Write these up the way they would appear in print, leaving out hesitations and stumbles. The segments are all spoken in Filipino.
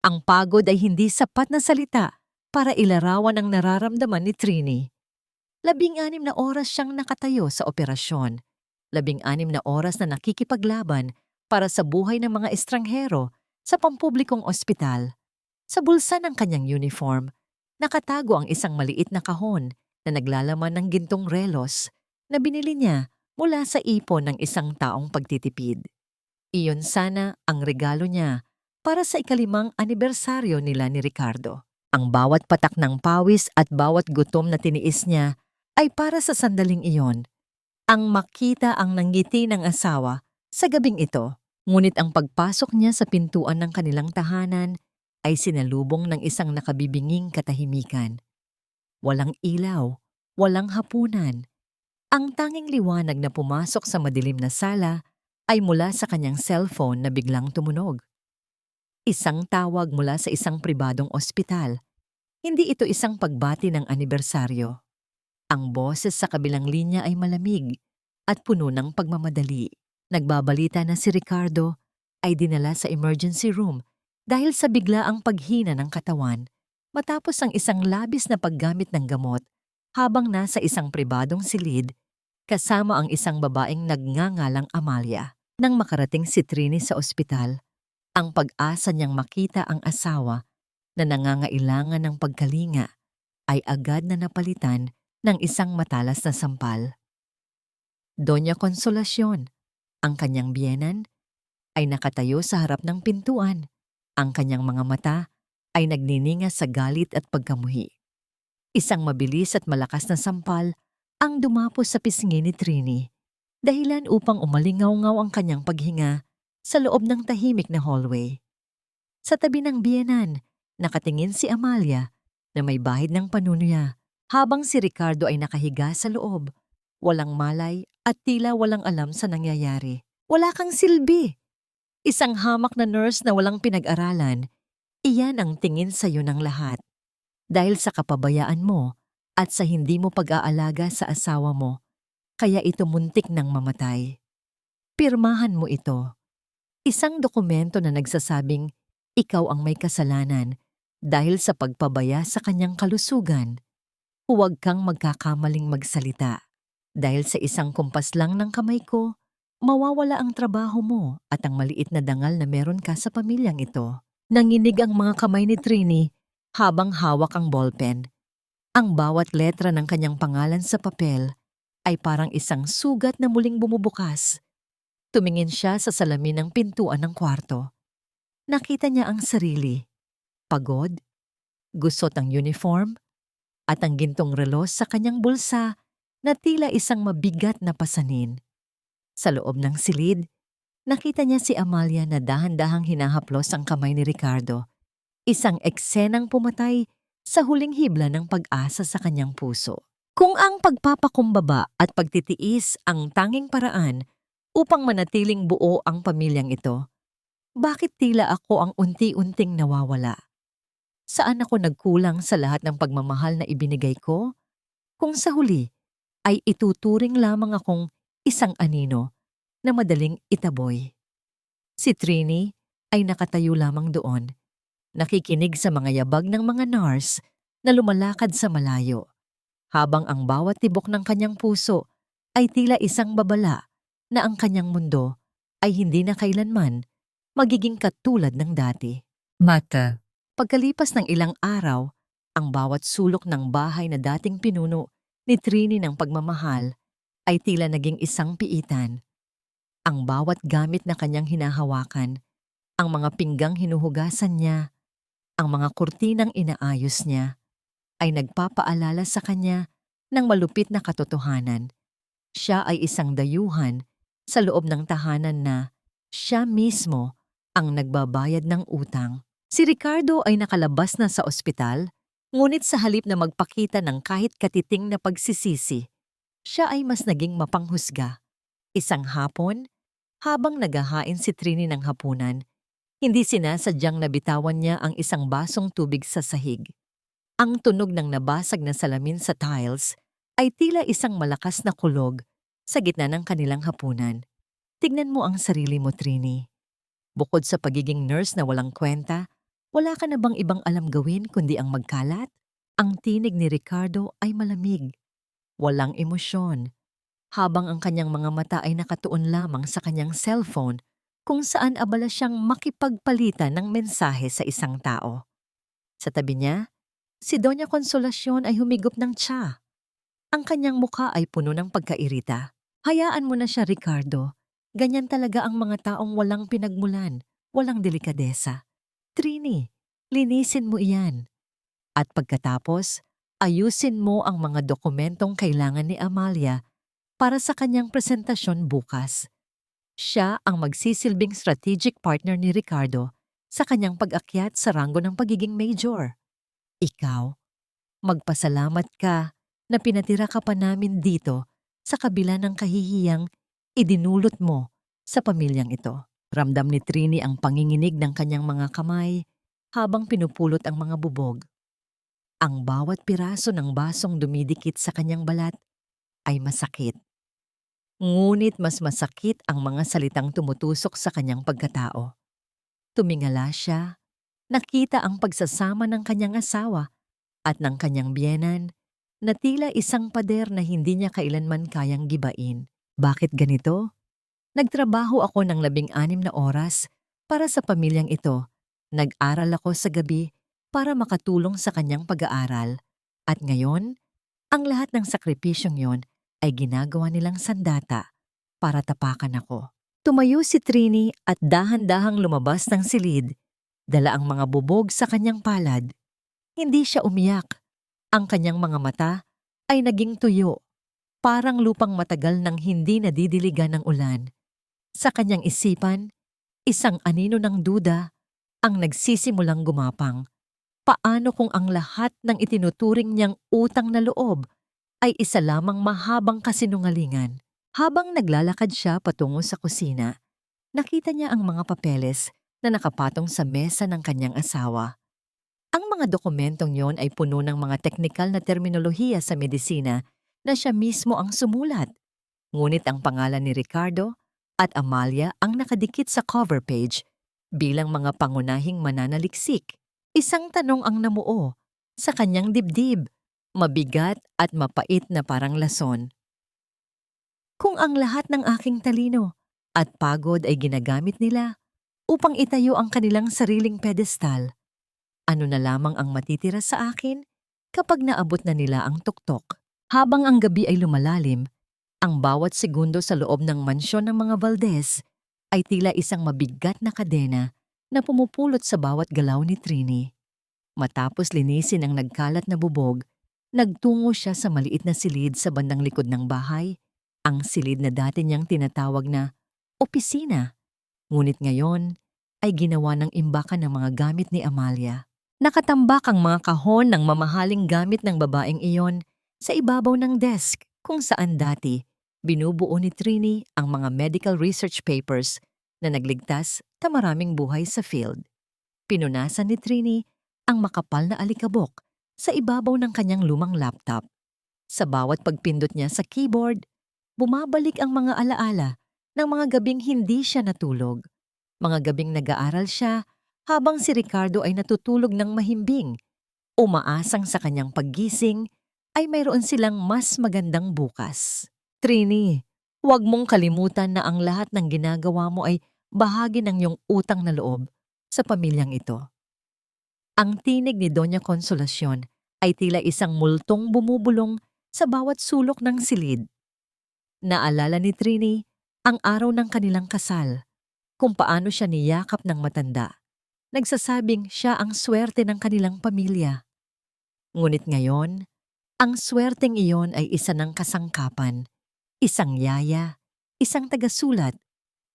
Ang pagod ay hindi sapat na salita para ilarawan ang nararamdaman ni Trini. 16 na oras siyang nakatayo sa operasyon. 16 na oras na nakikipaglaban para sa buhay ng mga estranghero sa pampublikong ospital. Sa bulsa ng kanyang uniform, nakatago ang isang maliit na kahon na naglalaman ng gintong relos na binili niya mula sa ipon ng isang taong pagtitipid. Iyon sana ang regalo niya para sa ikalimang anibersaryo nila ni Ricardo. Ang bawat patak ng pawis at bawat gutom na tiniis niya ay para sa sandaling iyon. Ang makita ang nanggiti ng asawa sa gabing ito. Ngunit ang pagpasok niya sa pintuan ng kanilang tahanan ay sinalubong ng isang nakabibinging katahimikan. Walang ilaw, walang hapunan. Ang tanging liwanag na pumasok sa madilim na sala ay mula sa kanyang cellphone na biglang tumunog. Isang tawag mula sa isang pribadong ospital. Hindi ito isang pagbati ng anibersaryo. Ang boses sa kabilang linya ay malamig at puno ng pagmamadali. Nagbabalita na si Ricardo ay dinala sa emergency room dahil sa biglaang paghina ng katawan matapos ang isang labis na paggamit ng gamot habang nasa isang pribadong silid kasama ang isang babaeng nagngangalang Amalia. Nang makarating si Trini sa ospital, ang pag-asa niyang makita ang asawa na nangangailangan ng pagkalinga ay agad na napalitan ng isang matalas na sampal. Doña Consolacion, ang kanyang biyenan, ay nakatayo sa harap ng pintuan. Ang kanyang mga mata ay nagnininga sa galit at pagkamuhi. Isang mabilis at malakas na sampal ang dumapos sa pisngi ni Trini, dahilan upang umalingaw-ngaw ang kanyang paghinga sa loob ng tahimik na hallway. Sa tabi ng biyenan, nakatingin si Amalia na may bahid ng panunuya habang si Ricardo ay nakahiga sa loob, walang malay at tila walang alam sa nangyayari. Wala kang silbi. Isang hamak na nurse na walang pinag-aralan, iyan ang tingin sa iyo ng lahat. Dahil sa kapabayaan mo at sa hindi mo pag-aalaga sa asawa mo, kaya ito muntik ng mamatay. Pirmahan mo ito. Isang dokumento na nagsasabing ikaw ang may kasalanan dahil sa pagpabaya sa kanyang kalusugan. Huwag kang magkakamaling magsalita. Dahil sa isang kumpas lang ng kamay ko, mawawala ang trabaho mo at ang maliit na dangal na meron ka sa pamilyang ito. Nanginig ang mga kamay ni Trini habang hawak ang ballpen. Ang bawat letra ng kanyang pangalan sa papel ay parang isang sugat na muling bumubukas. Tumingin siya sa salamin ng pintuan ng kwarto. Nakita niya ang sarili. Pagod, gusot ang uniform, at ang gintong relos sa kanyang bulsa na tila isang mabigat na pasanin. Sa loob ng silid, nakita niya si Amalia na dahan-dahang hinahaplos ang kamay ni Ricardo. Isang eksenang pumatay sa huling hibla ng pag-asa sa kanyang puso. Kung ang pagpapakumbaba at pagtitiis ang tanging paraan upang manatiling buo ang pamilyang ito, bakit tila ako ang unti-unting nawawala? Saan ako nagkulang sa lahat ng pagmamahal na ibinigay ko? Kung sa huli ay ituturing lamang akong isang anino na madaling itaboy. Si Trini ay nakatayo lamang doon, nakikinig sa mga yabag ng mga nurse na lumalakad sa malayo, habang ang bawat tibok ng kanyang puso ay tila isang babala na ang kanyang mundo ay hindi na kailanman magiging katulad ng dati. Mata. Pagkalipas ng ilang araw, ang bawat sulok ng bahay na dating pinuno ni Trini ng pagmamahal ay tila naging isang piitan. Ang bawat gamit na kanyang hinahawakan, ang mga pinggang hinuhugasan niya, ang mga kurtinang inaayos niya, ay nagpapaalala sa kanya ng malupit na katotohanan. Siya ay isang dayuhan sa loob ng tahanan na siya mismo ang nagbabayad ng utang. Si Ricardo ay nakalabas na sa ospital, ngunit sa halip na magpakita ng kahit katiting na pagsisisi, siya ay mas naging mapanghusga. Isang hapon, habang naghahain si Trini ng hapunan, hindi sinasadyang nabitawan niya ang isang basong tubig sa sahig. Ang tunog ng nabasag na salamin sa tiles ay tila isang malakas na kulog sa gitna ng kanilang hapunan. Tignan mo ang sarili mo, Trini. Bukod sa pagiging nurse na walang kwenta, Wala ka na bang ibang alam gawin kundi ang magkalat? Ang tinig ni Ricardo ay malamig, walang emosyon, habang ang kanyang mga mata ay nakatuon lamang sa kanyang cellphone kung saan abala siyang makipagpalitan ng mensahe sa isang tao. Sa tabi niya, si Doña Consolacion ay humigop ng tsa. Ang kanyang mukha ay puno ng pagkairita. Hayaan mo na siya, Ricardo. Ganyan talaga ang mga taong walang pinagmulan, walang delikadesa. Trini, linisin mo iyan. At pagkatapos, ayusin mo ang mga dokumentong kailangan ni Amalia para sa kanyang presentasyon bukas. Siya ang magsisilbing strategic partner ni Ricardo sa kanyang pag-akyat sa ranggo ng pagiging major. Ikaw, magpasalamat ka na pinatira ka pa namin dito sa kabila ng kahihiyang idinulot mo sa pamilyang ito. Ramdam ni Trini ang panginginig ng kanyang mga kamay habang pinupulot ang mga bubog. Ang bawat piraso ng basong dumidikit sa kanyang balat ay masakit. Ngunit mas masakit ang mga salitang tumutusok sa kanyang pagkatao. Tumingala siya, nakita ang pagsasama ng kanyang asawa at ng kanyang biyenan na tila isang pader na hindi niya kailanman kayang gibain. Bakit ganito? Nagtrabaho ako ng 16 na oras para sa pamilyang ito. Nag-aral ako sa gabi para makatulong sa kanyang pag-aaral. At ngayon, ang lahat ng sakripisyong yon ay ginagawa nilang sandata para tapakan ako. Tumayo si Trini at dahan-dahang lumabas ng silid. Dala ang mga bubog sa kanyang palad. Hindi siya umiyak. Ang kanyang mga mata ay naging tuyo, parang lupang matagal nang hindi nadidiligan ng ulan. Sa kanyang isipan, isang anino ng duda ang nagsisimulang gumapang. Paano kung ang lahat ng itinuturing niyang utang na loob ay isa lamang mahabang kasinungalingan? Habang naglalakad siya patungo sa kusina, nakita niya ang mga papeles na nakapatong sa mesa ng kanyang asawa. Ang mga dokumentong yon ay puno ng mga teknikal na terminolohiya sa medisina na siya mismo ang sumulat. Ngunit ang pangalan ni Ricardo at Amalia ang nakadikit sa cover page bilang mga pangunahing mananaliksik. Isang tanong ang namuo sa kanyang dibdib, mabigat at mapait na parang lason. Kung ang lahat ng aking talino at pagod ay ginagamit nila upang itayo ang kanilang sariling pedestal, ano na lamang ang matitira sa akin kapag naabot na nila ang tuktok? Habang ang gabi ay lumalalim, ang bawat segundo sa loob ng mansyon ng mga Valdez ay tila isang mabigat na kadena na pumupulot sa bawat galaw ni Trini. Matapos linisin ang nagkalat na bubog, nagtungo siya sa maliit na silid sa bandang likod ng bahay, ang silid na dati niyang tinatawag na opisina. Ngunit ngayon ay ginawa ng imbakan ng mga gamit ni Amalia. Nakatambak ang mga kahon ng mamahaling gamit ng babaeng iyon sa ibabaw ng desk kung saan dati binubuo ni Trini ang mga medical research papers na nagligtas sa maraming buhay sa field. Pinunasan ni Trini ang makapal na alikabok sa ibabaw ng kanyang lumang laptop. Sa bawat pagpindot niya sa keyboard, bumabalik ang mga alaala ng mga gabing hindi siya natulog. Mga gabing nag-aaral siya habang si Ricardo ay natutulog ng mahimbing, umaasang sa kanyang paggising ay mayroon silang mas magandang bukas. Trini, huwag mong kalimutan na ang lahat ng ginagawa mo ay bahagi ng iyong utang na loob sa pamilyang ito. Ang tinig ni Doña Consolacion ay tila isang multong bumubulong sa bawat sulok ng silid. Naalala ni Trini ang araw ng kanilang kasal, kung paano siya niyakap ng matanda. Nagsasabing siya ang swerte ng kanilang pamilya. Ngunit ngayon, ang swerteng iyon ay isa ng kasangkapan, isang yaya, isang tagasulat,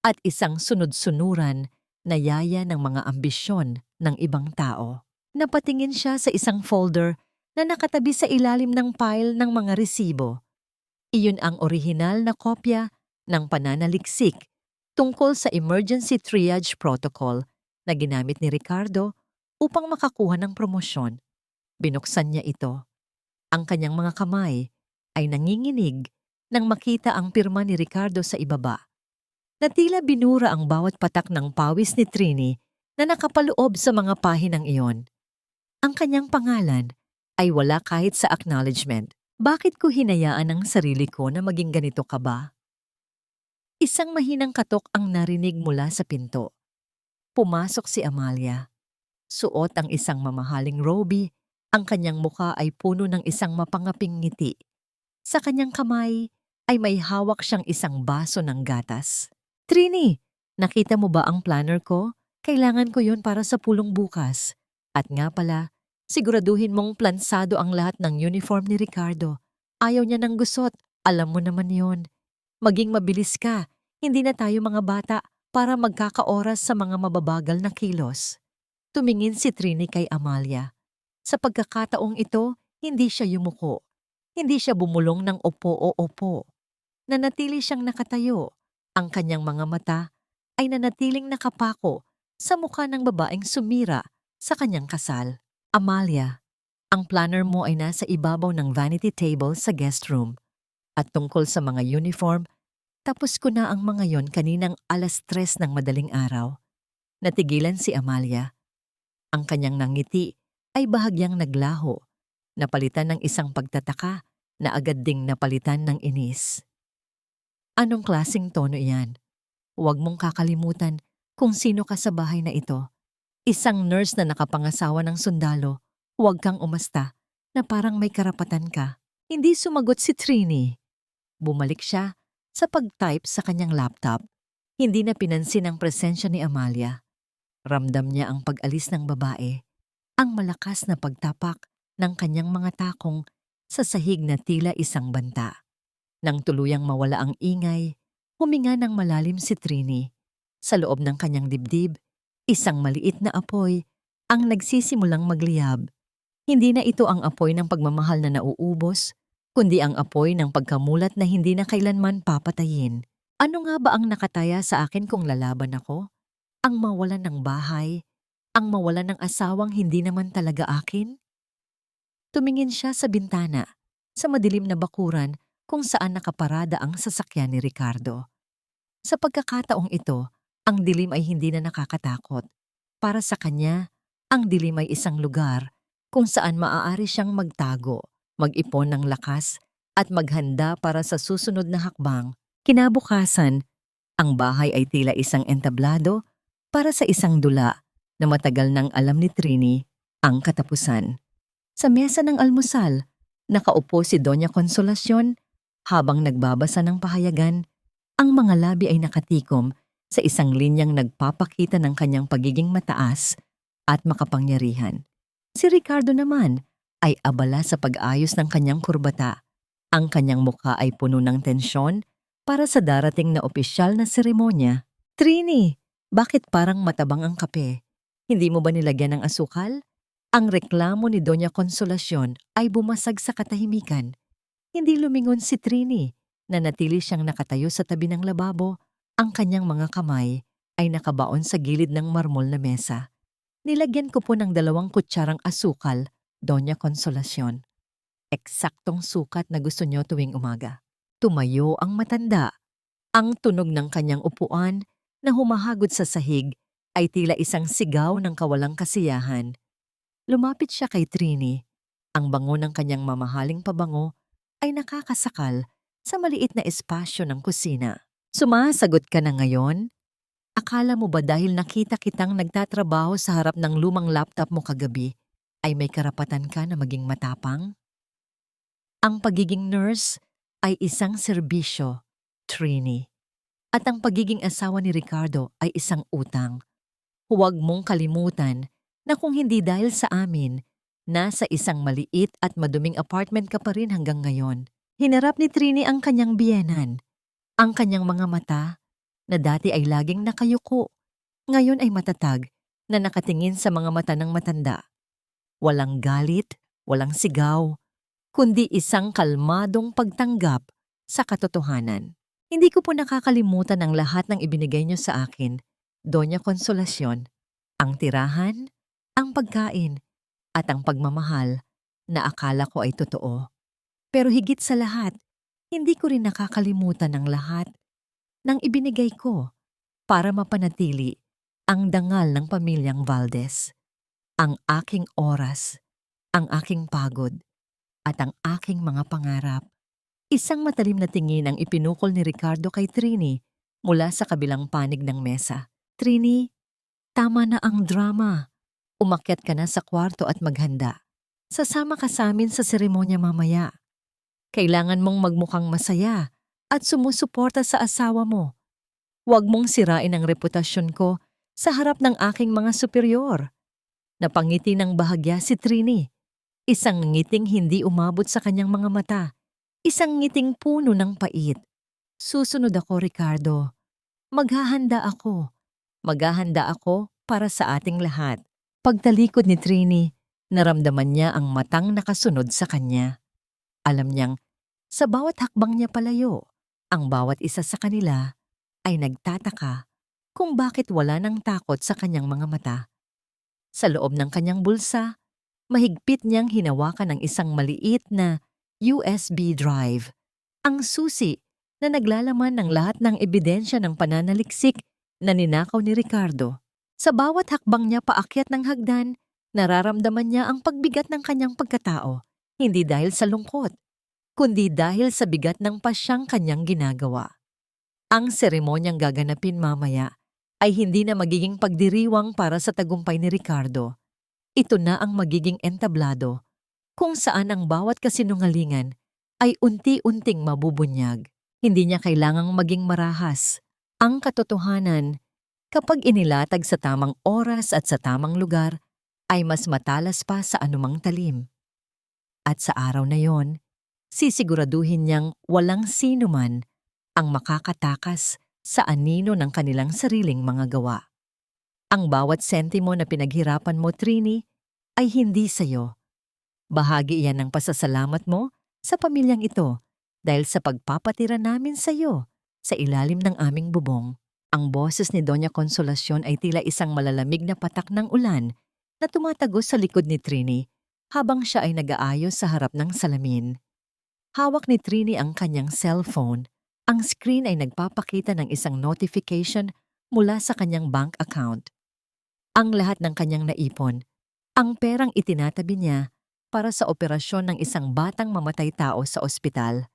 at isang sunod-sunuran na yaya ng mga ambisyon ng ibang tao. Napatingin siya sa isang folder na nakatabi sa ilalim ng pile ng mga resibo. Iyon ang orihinal na kopya ng pananaliksik tungkol sa emergency triage protocol na ginamit ni Ricardo upang makakuha ng promosyon. Binuksan niya ito. Ang kanyang mga kamay ay nanginginig nang makita ang pirma ni Ricardo sa ibaba. Na tila binura ang bawat patak ng pawis ni Trini na nakapaloob sa mga pahinang iyon. Ang kanyang pangalan ay wala kahit sa acknowledgement. Bakit ko hinayaan ang sarili ko na maging ganito ka ba? Isang mahinang katok ang narinig mula sa pinto. Pumasok si Amalia. Suot ang isang mamahaling robe, ang kanyang muka ay puno ng isang mapangaping ngiti. Sa kanyang kamay ay may hawak siyang isang baso ng gatas. Trini, nakita mo ba ang planner ko? Kailangan ko yon para sa pulong bukas. At nga pala, siguraduhin mong plansado ang lahat ng uniform ni Ricardo. Ayaw niya ng gusot, alam mo naman yon. Maging mabilis ka, hindi na tayo mga bata para magkakaoras sa mga mababagal na kilos. Tumingin si Trini kay Amalia. Sa pagkakataong ito, hindi siya yumuko. Hindi siya bumulong ng opo o opo. Nanatili siyang nakatayo. Ang kanyang mga mata ay nanatiling nakapako sa mukha ng babaeng sumira sa kanyang kasal. Amalia, ang planner mo ay nasa ibabaw ng vanity table sa guest room. At tungkol sa mga uniform, tapos ko na ang mga yon kaninang 3:00 ng madaling araw. Natigilan si Amalia. Ang kanyang nangiti ay bahagyang naglaho, napalitan ng isang pagtataka na agad ding napalitan ng inis. Anong klaseng tono iyan? Huwag mong kakalimutan kung sino ka sa bahay na ito. Isang nurse na nakapangasawa ng sundalo, huwag kang umasta na parang may karapatan ka. Hindi sumagot si Trini. Bumalik siya sa pag-type sa kanyang laptop. Hindi na pinansin ang presensya ni Amalia. Ramdam niya ang pag-alis ng babae, ang malakas na pagtapak ng kanyang mga takong sa sahig na tila isang banta. Nang tuluyang mawala ang ingay, huminga ng malalim si Trini. Sa loob ng kanyang dibdib, isang maliit na apoy ang nagsisimulang magliyab. Hindi na ito ang apoy ng pagmamahal na nauubos, kundi ang apoy ng pagkamulat na hindi na kailanman papatayin. Ano nga ba ang nakataya sa akin kung lalaban ako? Ang mawalan ng bahay? Ang mawalan ng asawang hindi naman talaga akin? Tumingin siya sa bintana, sa madilim na bakuran kung saan nakaparada ang sasakyan ni Ricardo. Sa pagkakataong ito, ang dilim ay hindi na nakakatakot. Para sa kanya, ang dilim ay isang lugar kung saan maaari siyang magtago, mag-ipon ng lakas at maghanda para sa susunod na hakbang. Kinabukasan, ang bahay ay tila isang entablado para sa isang dula na matagal nang alam ni Trini ang katapusan. Sa mesa ng almusal, nakaupo si Doña Consolacion habang nagbabasa ng pahayagan. Ang mga labi ay nakatikom sa isang linyang nagpapakita ng kanyang pagiging mataas at makapangyarihan. Si Ricardo naman ay abala sa pag-ayos ng kanyang kurbata. Ang kanyang mukha ay puno ng tensyon para sa darating na opisyal na seremonya. Trini, bakit parang matabang ang kape? Hindi mo ba nilagyan ng asukal? Ang reklamo ni Doña Consolacion ay bumasag sa katahimikan. Hindi lumingon si Trini. Nanatili siyang nakatayo sa tabi ng lababo. Ang kanyang mga kamay ay nakabaon sa gilid ng marmol na mesa. Nilagyan ko po ng 2 kutsarang asukal, Doña Consolacion. Eksaktong sukat na gusto niyo tuwing umaga. Tumayo ang matanda. Ang tunog ng kanyang upuan na humahagod sa sahig ay tila isang sigaw ng kawalang kasiyahan. Lumapit siya kay Trini. Ang bango ng kanyang mamahaling pabango ay nakakasakal sa maliit na espasyo ng kusina. Sumasagot ka na ngayon? Akala mo ba dahil nakita kitang nagtatrabaho sa harap ng lumang laptop mo kagabi, ay may karapatan ka na maging matapang? Ang pagiging nurse ay isang serbisyo, Trini. At ang pagiging asawa ni Ricardo ay isang utang. Huwag mong kalimutan na kung hindi dahil sa amin, nasa isang maliit at maduming apartment ka pa rin hanggang ngayon. Hinarap ni Trini ang kanyang biyenan. Ang kanyang mga mata, na dati ay laging nakayuko, ngayon ay matatag na nakatingin sa mga mata ng matanda. Walang galit, walang sigaw, kundi isang kalmadong pagtanggap sa katotohanan. Hindi ko po nakakalimutan ang lahat ng ibinigay niyo sa akin, Doña Consolacion. Ang tirahan, ang pagkain, at ang pagmamahal na akala ko ay totoo. Pero higit sa lahat, hindi ko rin nakakalimutan ang lahat ng ibinigay ko para mapanatili ang dangal ng pamilyang Valdez, ang aking oras, ang aking pagod, at ang aking mga pangarap. Isang matalim na tingin ang ipinukol ni Ricardo kay Trini mula sa kabilang panig ng mesa. Trini, tama na ang drama. Umakyat ka na sa kwarto at maghanda. Sasama ka sa amin sa seremonya mamaya. Kailangan mong magmukhang masaya at sumusuporta sa asawa mo. Huwag mong sirain ang reputasyon ko sa harap ng aking mga superior. Napangiti ng bahagya si Trini. Isang ngiting hindi umabot sa kanyang mga mata. Isang ngiting puno ng pait. Susunod ako, Ricardo. Maghahanda ako. Maghahanda ako para sa ating lahat. Pagtalikod ni Trini, naramdaman niya ang matang nakasunod sa kanya. Alam niyang, sa bawat hakbang niya palayo, ang bawat isa sa kanila ay nagtataka kung bakit wala ng takot sa kanyang mga mata. Sa loob ng kanyang bulsa, mahigpit niyang hinawakan ng isang maliit na USB drive, ang susi na naglalaman ng lahat ng ebidensya ng pananaliksik na ninakaw ni Ricardo. Sa bawat hakbang niya paakyat ng hagdan, nararamdaman niya ang pagbigat ng kanyang pagkatao, hindi dahil sa lungkot, kundi dahil sa bigat ng pasyang kanyang ginagawa. Ang seremonyang gaganapin mamaya ay hindi na magiging pagdiriwang para sa tagumpay ni Ricardo. Ito na ang magiging entablado, kung saan ang bawat kasinungalingan ay unti-unting mabubunyag. Hindi niya kailangang maging marahas. Ang katotohanan, kapag inilatag sa tamang oras at sa tamang lugar, ay mas matalas pa sa anumang talim. At sa araw na yon, sisiguraduhin niyang walang sino man ang makakatakas sa anino ng kanilang sariling mga gawa. Ang bawat sentimo na pinaghirapan mo, Trini, ay hindi sa'yo. Bahagi iyan ng pasasalamat mo sa pamilyang ito dahil sa pagpapatira namin sa'yo sa ilalim ng aming bubong. Ang boses ni Doña Consolacion ay tila isang malalamig na patak ng ulan na tumatagos sa likod ni Trini habang siya ay nag-aayos sa harap ng salamin. Hawak ni Trini ang kanyang cellphone. Ang screen ay nagpapakita ng isang notification mula sa kanyang bank account. Ang lahat ng kanyang naipon, ang perang itinatabi niya para sa operasyon ng isang batang mamatay tao sa ospital.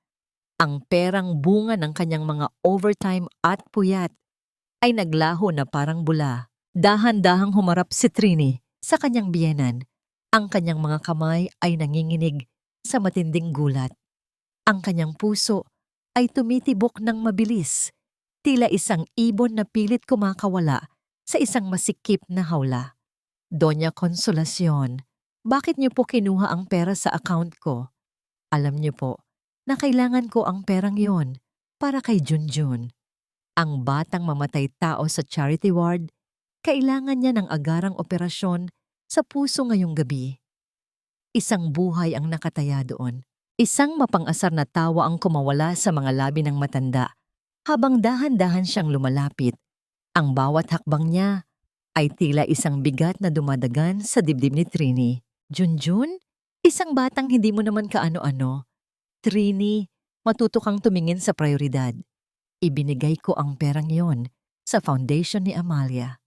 Ang perang bunga ng kanyang mga overtime at puyat ay naglaho na parang bula. Dahan-dahang humarap si Trini sa kanyang biyenan. Ang kanyang mga kamay ay nanginginig sa matinding gulat. Ang kanyang puso ay tumitibok ng mabilis, tila isang ibon na pilit kumakawala sa isang masikip na hawla. Doña Consolacion, bakit niyo po kinuha ang pera sa account ko? Alam niyo po na kailangan ko ang perang yon para kay Junjun. Ang batang mamatay tao sa charity ward, kailangan niya ng agarang operasyon sa puso ngayong gabi. Isang buhay ang nakataya doon. Isang mapang-asar na tawa ang kumawala sa mga labi ng matanda habang dahan-dahan siyang lumalapit. Ang bawat hakbang niya ay tila isang bigat na dumadagan sa dibdib ni Trini. Junjun? Isang batang hindi mo naman kaano-ano. Trini, matuto kang tumingin sa prioridad. Ibinigay ko ang perang yon sa foundation ni Amalia.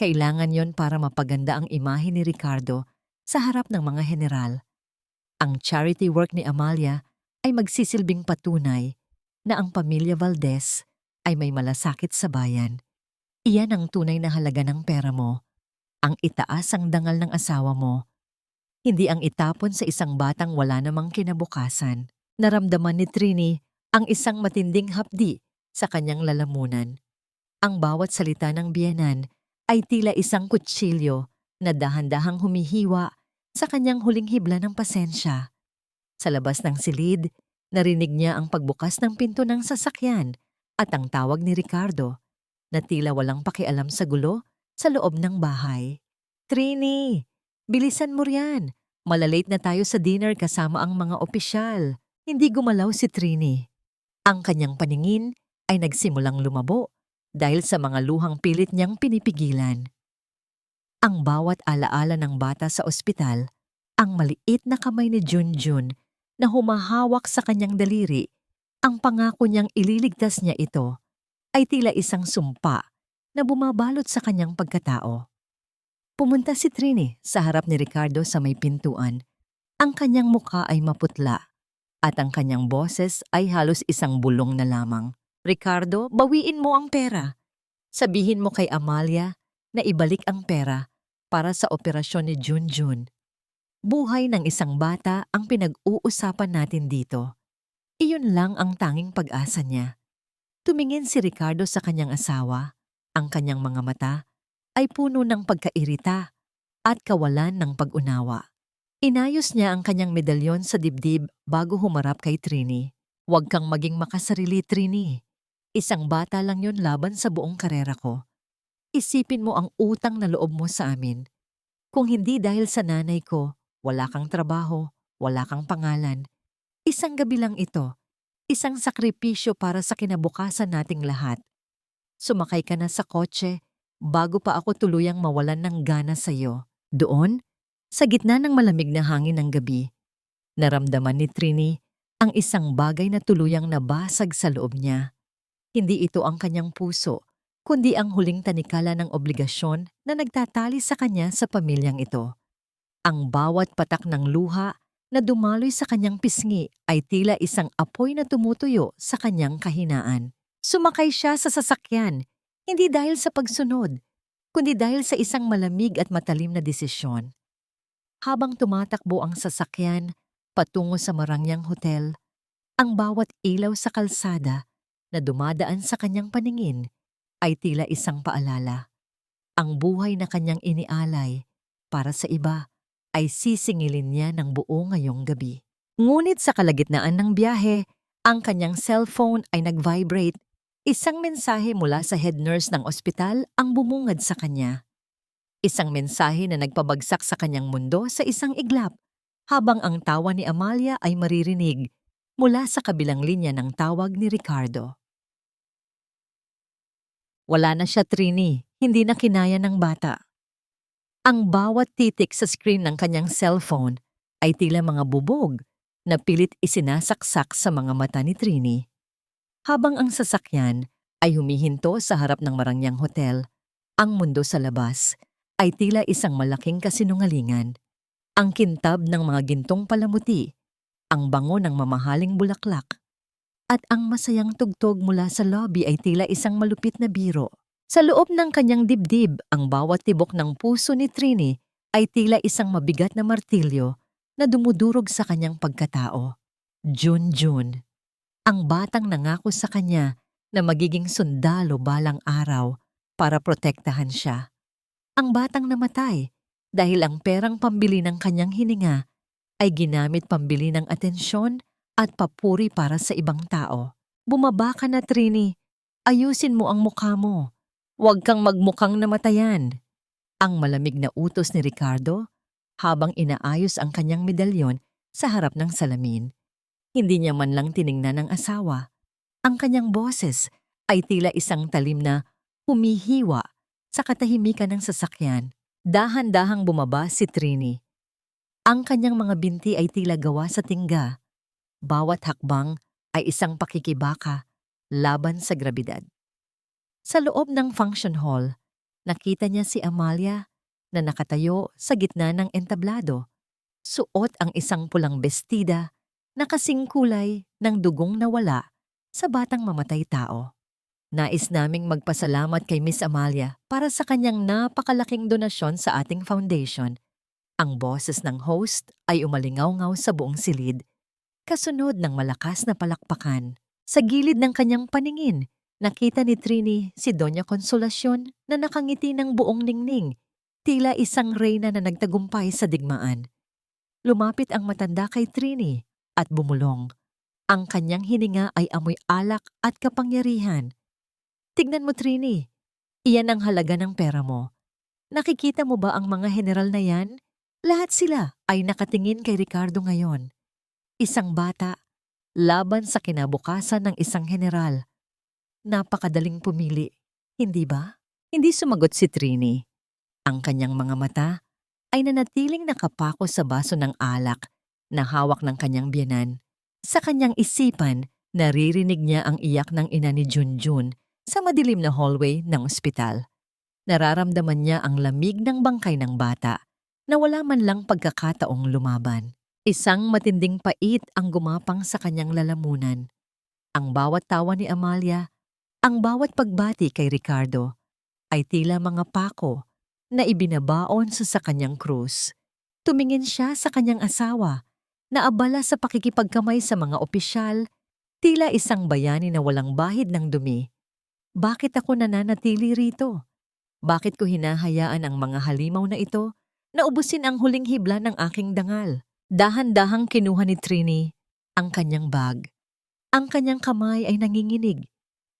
Kailangan yon para mapaganda ang imahe ni Ricardo sa harap ng mga general. Ang charity work ni Amalia ay magsisilbing patunay na ang pamilya Valdez ay may malasakit sa bayan. Iyan ang tunay na halaga ng pera mo, ang itaas ang dangal ng asawa mo, hindi ang itapon sa isang batang wala namang kinabukasan. Naramdaman ni Trini ang isang matinding hapdi sa kanyang lalamunan. Ang bawat salita ng biyenan ay tila isang kutsilyo na dahan-dahang humihiwa sa kanyang huling hibla ng pasensya. Sa labas ng silid, narinig niya ang pagbukas ng pinto ng sasakyan at ang tawag ni Ricardo na tila walang pakialam sa gulo sa loob ng bahay. Trini, bilisan mo riyan. Malalate na tayo sa dinner kasama ang mga opisyal. Hindi gumalaw si Trini. Ang kanyang paningin ay nagsimulang lumabo dahil sa mga luhang pilit niyang pinipigilan. Ang bawat alaala ng bata sa ospital, ang maliit na kamay ni Junjun na humahawak sa kanyang daliri, ang pangako niyang ililigtas niya ito, ay tila isang sumpa na bumabalot sa kanyang pagkatao. Pumunta si Trini sa harap ni Ricardo sa may pintuan. Ang kanyang mukha ay maputla at ang kanyang boses ay halos isang bulong na lamang. Ricardo, bawiin mo ang pera. Sabihin mo kay Amalia na ibalik ang pera para sa operasyon ni Junjun. Buhay ng isang bata ang pinag-uusapan natin dito. Iyon lang ang tanging pag-asa niya. Tumingin si Ricardo sa kanyang asawa. Ang kanyang mga mata ay puno ng pagkairita at kawalan ng pag-unawa. Inayos niya ang kanyang medalyon sa dibdib bago humarap kay Trini. Huwag kang maging makasarili, Trini. Isang bata lang yon laban sa buong karera ko. Isipin mo ang utang na loob mo sa amin. Kung hindi dahil sa nanay ko, wala kang trabaho, wala kang pangalan. Isang gabi lang ito, isang sakripisyo para sa kinabukasan nating lahat. Sumakay ka na sa kotse bago pa ako tuluyang mawalan ng gana sa iyo. Doon, sa gitna ng malamig na hangin ng gabi, naramdaman ni Trini ang isang bagay na tuluyang nabasag sa loob niya. Hindi ito ang kanyang puso, kundi ang huling tanikala ng obligasyon na nagtatali sa kanya sa pamilyang ito. Ang bawat patak ng luha na dumaloy sa kanyang pisngi ay tila isang apoy na tumutuyo sa kanyang kahinaan. Sumakay siya sa sasakyan, hindi dahil sa pagsunod, kundi dahil sa isang malamig at matalim na desisyon. Habang tumatakbo ang sasakyan patungo sa Marangyang Hotel, ang bawat ilaw sa kalsada na dumadaan sa kanyang paningin ay tila isang paalala. Ang buhay na kanyang inialay para sa iba ay sisingilin niya ng buo ngayong gabi. Ngunit sa kalagitnaan ng biyahe, ang kanyang cellphone ay nag-vibrate. Isang mensahe mula sa head nurse ng ospital ang bumungad sa kanya. Isang mensahe na nagpabagsak sa kanyang mundo sa isang iglap, habang ang tawa ni Amalia ay maririnig mula sa kabilang linya ng tawag ni Ricardo. Wala na siya, Trini. Hindi na kinaya ng bata. Ang bawat titik sa screen ng kanyang cellphone ay tila mga bubog na pilit isinasaksak sa mga mata ni Trini. Habang ang sasakyan ay humihinto sa harap ng Marangyang Hotel, ang mundo sa labas ay tila isang malaking kasinungalingan. Ang kintab ng mga gintong palamuti, ang bango ng mamahaling bulaklak, at ang masayang tugtog mula sa lobby ay tila isang malupit na biro. Sa loob ng kanyang dibdib, ang bawat tibok ng puso ni Trini ay tila isang mabigat na martilyo na dumudurog sa kanyang pagkatao. Junjun, ang batang nangako sa kanya na magiging sundalo balang araw para protektahan siya. Ang batang namatay dahil ang perang pambili ng kanyang hininga ay ginamit pambili ng atensyon at papuri para sa ibang tao. Bumaba ka na, Trini. Ayusin mo ang mukha mo. Huwag kang magmukhang namatayan. Ang malamig na utos ni Ricardo habang inaayos ang kanyang medalyon sa harap ng salamin. Hindi niya man lang tiningnan ang asawa. Ang kanyang boses ay tila isang talim na humihiwa sa katahimikan ng sasakyan. Dahan-dahang bumaba si Trini. Ang kanyang mga binti ay tila gawa sa tingga. Bawat hakbang ay isang pakikibaka laban sa grabidad. Sa loob ng function hall, nakita niya si Amalia na nakatayo sa gitna ng entablado. Suot ang isang pulang bestida na kasing kulay ng dugong nawala sa batang mamatay tao. Nais naming magpasalamat kay Miss Amalia para sa kanyang napakalaking donasyon sa ating foundation. Ang boses ng host ay umalingaw-ngaw sa buong silid, kasunod ng malakas na palakpakan. Sa gilid ng kanyang paningin, nakita ni Trini si Doña Consolacion na nakangiti ng buong ningning, tila isang reyna na nagtagumpay sa digmaan. Lumapit ang matanda kay Trini at bumulong. Ang kanyang hininga ay amoy alak at kapangyarihan. Tignan mo, Trini. Iyan ang halaga ng pera mo. Nakikita mo ba ang mga general na yan? Lahat sila ay nakatingin kay Ricardo ngayon. Isang bata, laban sa kinabukasan ng isang general. Napakadaling pumili, hindi ba? Hindi sumagot si Trini. Ang kanyang mga mata ay nanatiling nakapako sa baso ng alak na hawak ng kanyang biyenan. Sa kanyang isipan, naririnig niya ang iyak ng ina ni Junjun Sa madilim na hallway ng ospital, nararamdaman niya ang lamig ng bangkay ng bata na wala man lang pagkakataong lumaban. Isang matinding pait ang gumapang sa kanyang lalamunan. Ang bawat tawa ni Amalia, ang bawat pagbati kay Ricardo, ay tila mga pako na ibinabaon sa kanyang krus. Tumingin siya sa kanyang asawa, na abala sa pakikipagkamay sa mga opisyal, tila isang bayani na walang bahid ng dumi. Bakit ako nananatili rito? Bakit ko hinahayaan ang mga halimaw na ito na ubusin ang huling hibla ng aking dangal? Dahan-dahang kinuha ni Trini ang kanyang bag. Ang kanyang kamay ay nanginginig,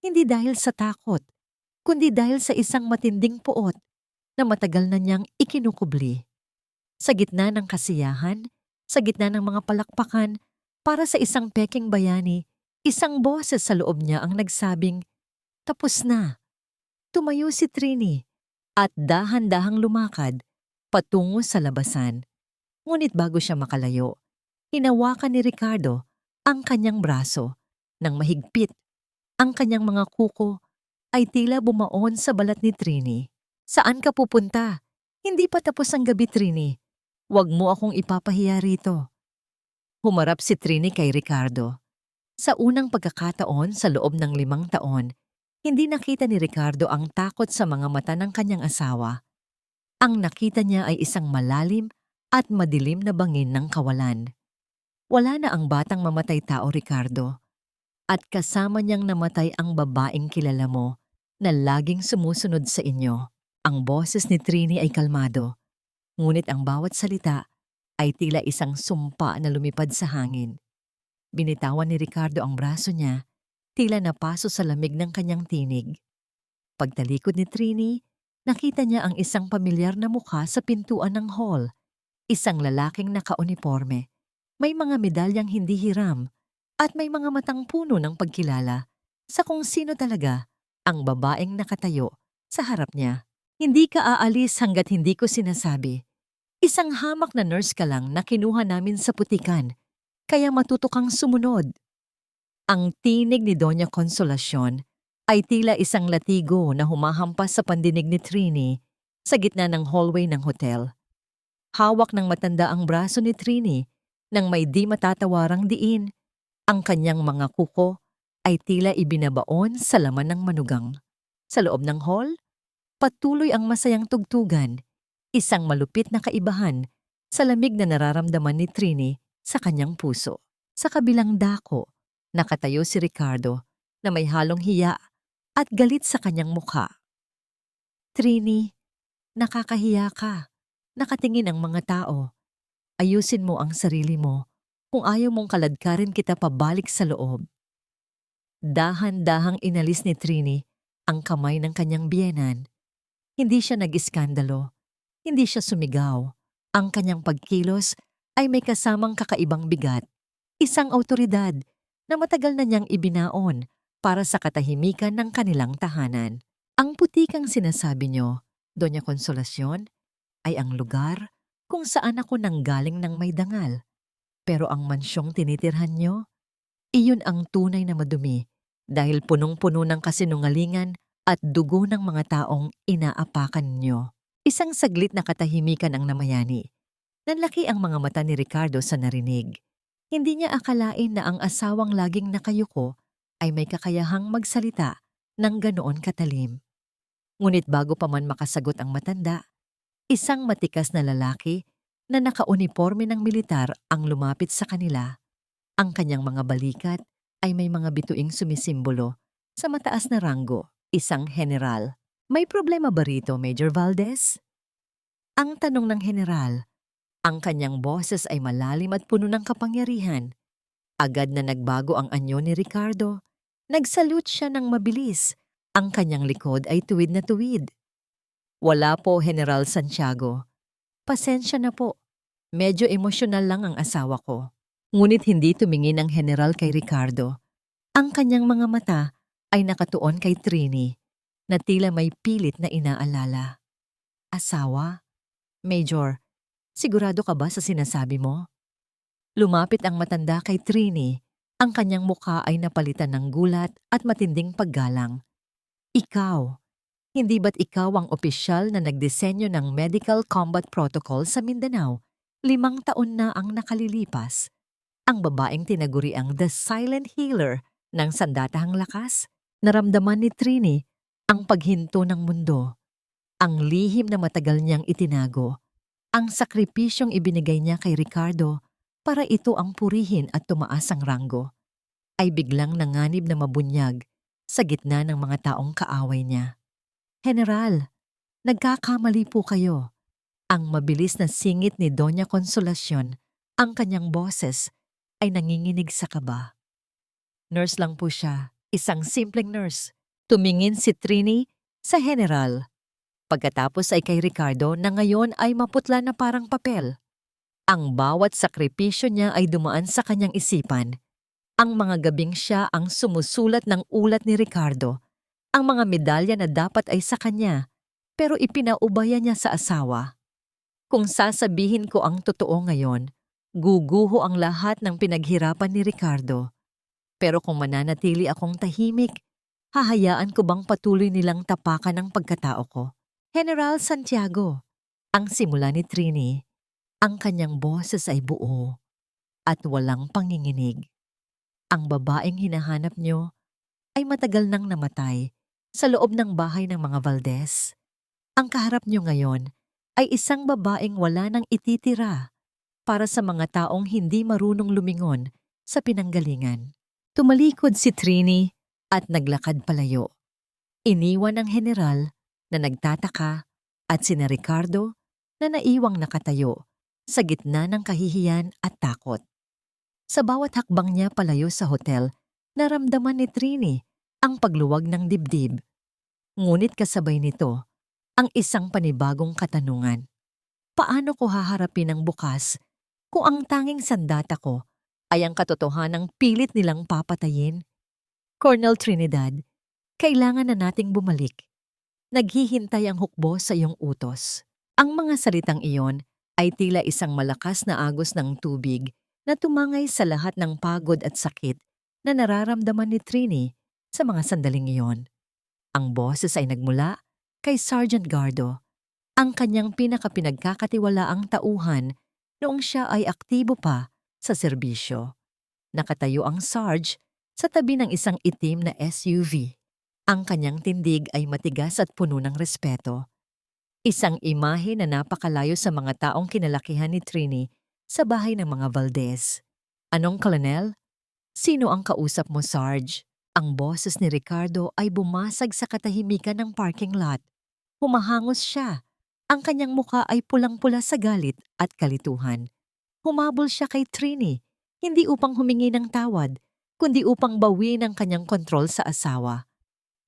hindi dahil sa takot, kundi dahil sa isang matinding puot na matagal na niyang ikinukubli. Sa gitna ng kasiyahan, sa gitna ng mga palakpakan, para sa isang peking bayani, isang boses sa loob niya ang nagsabing, "Tapos na." Tumayo si Trini at dahan-dahang lumakad patungo sa labasan. Ngunit bago siya makalayo, hinawakan ni Ricardo ang kanyang braso ng mahigpit. Ang kanyang mga kuko ay tila bumaon sa balat ni Trini. "Saan ka pupunta? Hindi pa tapos ang gabi, Trini. Huwag mo akong ipapahiya rito." Humarap si Trini kay Ricardo. Sa unang pagkakataon sa loob ng 5 taon, hindi nakita ni Ricardo ang takot sa mga mata ng kanyang asawa. Ang nakita niya ay isang malalim at madilim na bangin ng kawalan. Wala na ang batang mamatay tao, Ricardo. At kasama niyang namatay ang babaeng kilala mo na laging sumusunod sa inyo. Ang boses ni Trini ay kalmado, ngunit ang bawat salita ay tila isang sumpa na lumipad sa hangin. Binitawan ni Ricardo ang braso niya, tila napaso sa lamig ng kanyang tinig. Pagtalikod ni Trini, nakita niya ang isang pamilyar na mukha sa pintuan ng hall. Isang lalaking nakauniporme, may mga medalyang hindi hiram, at may mga matang puno ng pagkilala sa kung sino talaga ang babaeng nakatayo sa harap niya. "Hindi ka aalis hanggat hindi ko sinasabi. Isang hamak na nurse ka lang na kinuha namin sa putikan, kaya matuto kang sumunod." Ang tinig ni Doña Consolacion ay tila isang latigo na humahampas sa pandinig ni Trini sa gitna ng hallway ng hotel. Hawak ng matanda ang braso ni Trini nang may di matatawarang diin. Ang kanyang mga kuko ay tila ibinabaon sa laman ng manugang. Sa loob ng hall, patuloy ang masayang tugtugan, isang malupit na kaibahan sa lamig na nararamdaman ni Trini sa kanyang puso. Sa kabilang dako, nakatayo si Ricardo na may halong hiya at galit sa kanyang mukha. "Trini, nakakahiya ka." Nakatingin ang mga tao. "Ayusin mo ang sarili mo kung ayaw mong kaladkarin kita pabalik sa loob." Dahan-dahang inalis ni Trini ang kamay ng kanyang biyenan. Hindi siya nag-iskandalo. Hindi siya sumigaw. Ang kanyang pagkilos ay may kasamang kakaibang bigat. Isang awtoridad na matagal na niyang ibinaon para sa katahimikan ng kanilang tahanan. Ang putikang sinasabi niyo, Doña Consolacion, ay ang lugar kung saan ako nanggaling ng may dangal. Pero ang mansyong tinitirhan niyo, iyon ang tunay na madumi dahil punong-puno ng kasinungalingan at dugo ng mga taong inaapakan niyo. Isang saglit na katahimikan ang namayani. Nanlaki ang mga mata ni Ricardo sa narinig. Hindi niya akalain na ang asawang laging nakayuko ay may kakayahang magsalita ng ganoon katalim. Ngunit bago pa man makasagot ang matanda, isang matikas na lalaki na nakauniporme ng militar ang lumapit sa kanila. Ang kanyang mga balikat ay may mga bituing sumisimbolo sa mataas na ranggo, isang general. "May problema ba rito, Major Valdez?" Ang tanong ng general. Ang kanyang boses ay malalim at puno ng kapangyarihan. Agad na nagbago ang anyo ni Ricardo. Nagsalute siya ng mabilis. Ang kanyang likod ay tuwid na tuwid. "Wala po, General Santiago. Pasensya na po. Medyo emosyonal lang ang asawa ko." Ngunit hindi tumingin ang general kay Ricardo. Ang kanyang mga mata ay nakatuon kay Trini na tila may pilit na inaalala. "Asawa? Major, sigurado ka ba sa sinasabi mo?" Lumapit ang matanda kay Trini. Ang kanyang mukha ay napalitan ng gulat at matinding paggalang. Ikaw. Hindi ba't ikaw ang opisyal na nagdisenyo ng Medical Combat Protocol sa Mindanao? 5 taon na ang nakalilipas. Ang babaeng tinaguri ang The Silent Healer ng sandatahang lakas. Naramdaman ni Trini ang paghinto ng mundo. Ang lihim na matagal niyang itinago. Ang sakripisyong ibinigay niya kay Ricardo para ito ang purihin at tumaas ang ranggo, ay biglang nanganib na mabunyag sa gitna ng mga taong kaaway niya. General, nagkakamali po kayo. Ang mabilis na singit ni Doña Consolacion, ang kanyang boses, ay nanginginig sa kaba. Nurse lang po siya, isang simpleng nurse. Tumingin si Trini sa general. Pagkatapos ay kay Ricardo na ngayon ay maputla na parang papel. Ang bawat sakripisyo niya ay dumaan sa kanyang isipan. Ang mga gabing siya ang sumusulat ng ulat ni Ricardo. Ang mga medalya na dapat ay sa kanya, pero ipinaubaya niya sa asawa. Kung sasabihin ko ang totoo ngayon, guguho ang lahat ng pinaghirapan ni Ricardo. Pero kung mananatili akong tahimik, hahayaan ko bang patuloy nilang tapakan ang pagkatao ko? General Santiago, ang simula ni Trini, ang kanyang boses ay buo at walang panginginig. Ang babaeng hinahanap niyo ay matagal nang namatay sa loob ng bahay ng mga Valdez. Ang kaharap niyo ngayon ay isang babaeng wala nang ititira para sa mga taong hindi marunong lumingon sa pinanggalingan. Tumalikod si Trini at naglakad palayo. Iniwan ng general na nagtataka at sina Ricardo na naiwang nakatayo sa gitna ng kahihiyan at takot. Sa bawat hakbang niya palayo sa hotel, naramdaman ni Trini ang pagluwag ng dibdib. Ngunit kasabay nito, ang isang panibagong katanungan. Paano ko haharapin ang bukas kung ang tanging sandata ko ay ang katotohanang pilit nilang papatayin? Colonel Trinidad, kailangan na nating bumalik. Naghihintay ang hukbo sa iyong utos. Ang mga salitang iyon ay tila isang malakas na agos ng tubig na tumangay sa lahat ng pagod at sakit na nararamdaman ni Trini sa mga sandaling iyon. Ang boses ay nagmula kay Sergeant Gardo, ang kanyang pinakapinagkakatiwalaang tauhan noong siya ay aktibo pa sa serbisyo. Nakatayo ang Sarge sa tabi ng isang itim na SUV. Ang kanyang tindig ay matigas at puno ng respeto. Isang imahe na napakalayo sa mga taong kinalakihan ni Trini sa bahay ng mga Valdez. Anong Colonel? Sino ang kausap mo, Sarge? Ang boses ni Ricardo ay bumasag sa katahimikan ng parking lot. Humahangos siya. Ang kanyang muka ay pulang-pula sa galit at kalituhan. Humabol siya kay Trini, hindi upang humingi ng tawad, kundi upang bawiin ang kanyang kontrol sa asawa.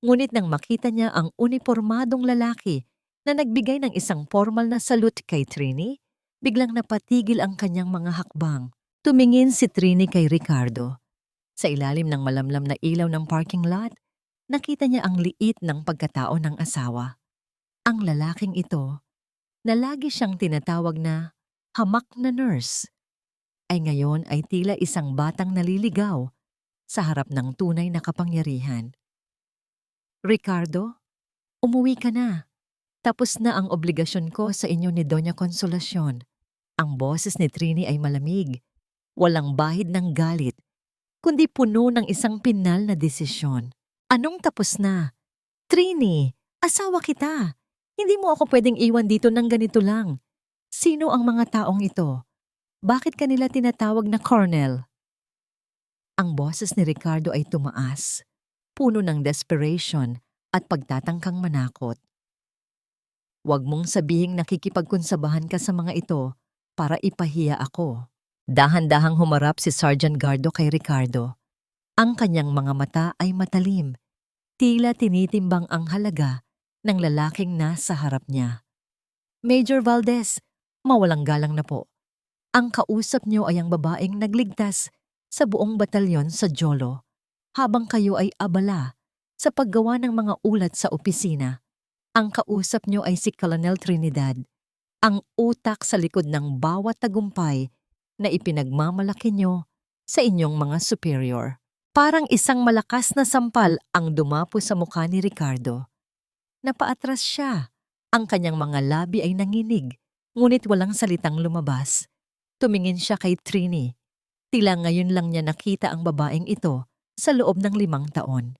Ngunit nang makita niya ang unipormadong lalaki na nagbigay ng isang formal na salute kay Trini, biglang napatigil ang kanyang mga hakbang. Tumingin si Trini kay Ricardo. Sa ilalim ng malamlam na ilaw ng parking lot, nakita niya ang liit ng pagkatao ng asawa. Ang lalaking ito, na lagi siyang tinatawag na hamak na nurse, ay ngayon ay tila isang batang naliligaw sa harap ng tunay na kapangyarihan. Ricardo, umuwi ka na. Tapos na ang obligasyon ko sa inyo ni Doña Consolacion. Ang boses ni Trini ay malamig, walang bahid ng galit, kundi puno ng isang pinal na desisyon. Anong tapos na? Trini, asawa kita. Hindi mo ako pwedeng iwan dito ng ganito lang. Sino ang mga taong ito? Bakit kanila tinatawag na Colonel? Ang boses ni Ricardo ay tumaas, puno ng desperation at pagtatangkang manakot. Huwag mong sabihing nakikipagkonsabahan ka sa mga ito para ipahiya ako. Dahan-dahang humarap si Sergeant Gardo kay Ricardo. Ang kanyang mga mata ay matalim, tila tinitimbang ang halaga ng lalaking nasa harap niya. Major Valdez, mawalang galang na po. Ang kausap niyo ay ang babaeng nagligtas sa buong batalyon sa Jolo habang kayo ay abala sa paggawa ng mga ulat sa opisina. Ang kausap niyo ay si Colonel Trinidad, ang utak sa likod ng bawat tagumpay na ipinagmamalaki niyo sa inyong mga superior. Parang isang malakas na sampal ang dumapo sa mukha ni Ricardo. Napaatras siya. Ang kanyang mga labi ay nanginig, ngunit walang salitang lumabas. Tumingin siya kay Trini. Tila ngayon lang niya nakita ang babaeng ito sa loob ng 5 taon.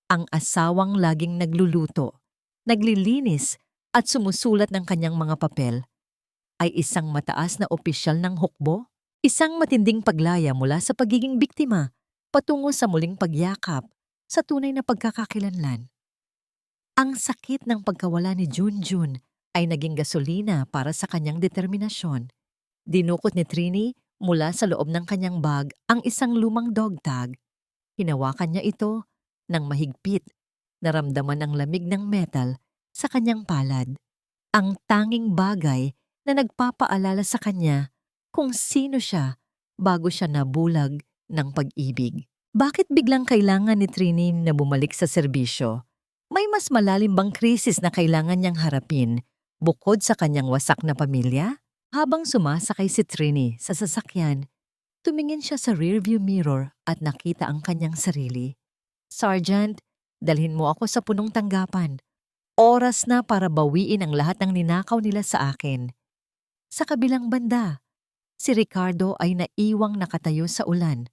Ang asawang laging nagluluto, naglilinis at sumusulat ng kanyang mga papel ay isang mataas na opisyal ng hukbo, isang matinding paglaya mula sa pagiging biktima patungo sa muling pagyakap sa tunay na pagkakakilanlan. Ang sakit ng pagkawala ni Junjun ay naging gasolina para sa kanyang determinasyon. Dinukot ni Trini mula sa loob ng kanyang bag ang isang lumang dog tag. Hinawakan niya ito ng mahigpit. Naramdaman ang lamig ng metal sa kanyang palad. Ang tanging bagay na nagpapaalala sa kanya kung sino siya bago siya nabulag ng pag-ibig. Bakit biglang kailangan ni Trini na bumalik sa serbisyo? May mas malalim bang krisis na kailangan niyang harapin bukod sa kanyang wasak na pamilya? Habang sumasakay si Trini sa sasakyan, tumingin siya sa rearview mirror at nakita ang kanyang sarili. "Sergeant, dalhin mo ako sa punong tanggapan. Oras na para bawiin ang lahat ng ninakaw nila sa akin." Sa kabilang banda, si Ricardo ay naiwang nakatayo sa ulan,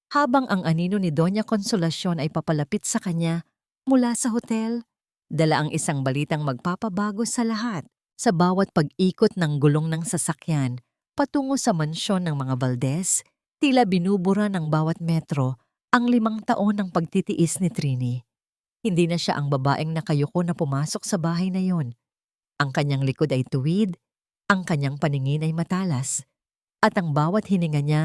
habang ang anino ni Doña Consolacion ay papalapit sa kanya mula sa hotel. Dala ang isang balitang magpapabago sa lahat. Sa bawat pag-ikot ng gulong ng sasakyan patungo sa mansyon ng mga Valdez, tila binubura ng bawat metro ang 5 taon ng pagtitiis ni Trini. Hindi na siya ang babaeng nakayuko na pumasok sa bahay na yon. Ang kanyang likod ay tuwid, ang kanyang paningin ay matalas, at ang bawat hininga niya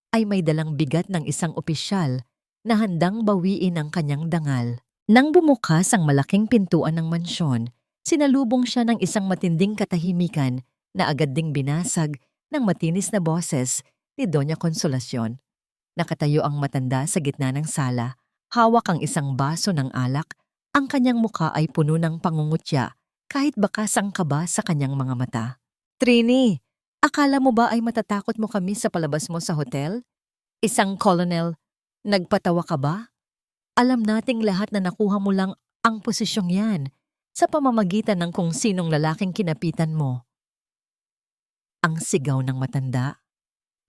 ay may dalang bigat ng isang opisyal na handang bawiin ang kanyang dangal. Nang bumukas ang malaking pintuan ng mansyon, sinalubong siya ng isang matinding katahimikan na agad ding binasag ng matinis na boses ni Doña Consolacion. Nakatayo ang matanda sa gitna ng sala, hawak ang isang baso ng alak, ang kanyang mukha ay puno ng pangungutya kahit bakas ang kaba sa kanyang mga mata. "Trini, akala mo ba ay matatakot mo kami sa palabas mo sa hotel? Isang colonel, nagpatawa ka ba? Alam nating lahat na nakuha mo lang ang posisyong yan sa pamamagitan ng kung sinong lalaking kinapitan mo." Ang sigaw ng matanda.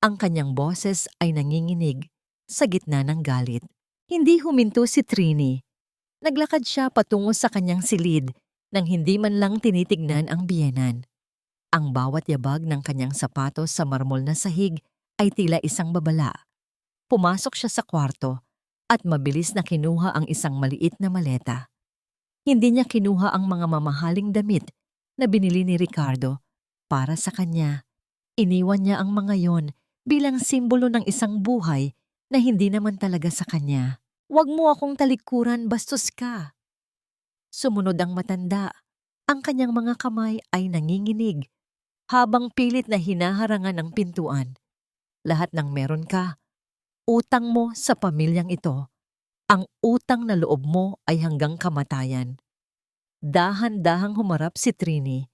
Ang kanyang boses ay nanginginig sa gitna ng galit. Hindi huminto si Trini. Naglakad siya patungo sa kanyang silid nang hindi man lang tinitignan ang biyenan. Ang bawat yabag ng kanyang sapatos sa marmol na sahig ay tila isang babala. Pumasok siya sa kwarto at mabilis na kinuha ang isang maliit na maleta. Hindi niya kinuha ang mga mamahaling damit na binili ni Ricardo para sa kanya. Iniwan niya ang mga yon bilang simbolo ng isang buhay na hindi naman talaga sa kanya. "Huwag mo akong talikuran, bastos ka." Sumunod ang matanda. Ang kanyang mga kamay ay nanginginig habang pilit na hinaharangan ang pintuan. "Lahat ng meron ka, utang mo sa pamilyang ito. Ang utang na loob mo ay hanggang kamatayan." Dahan-dahang humarap si Trini.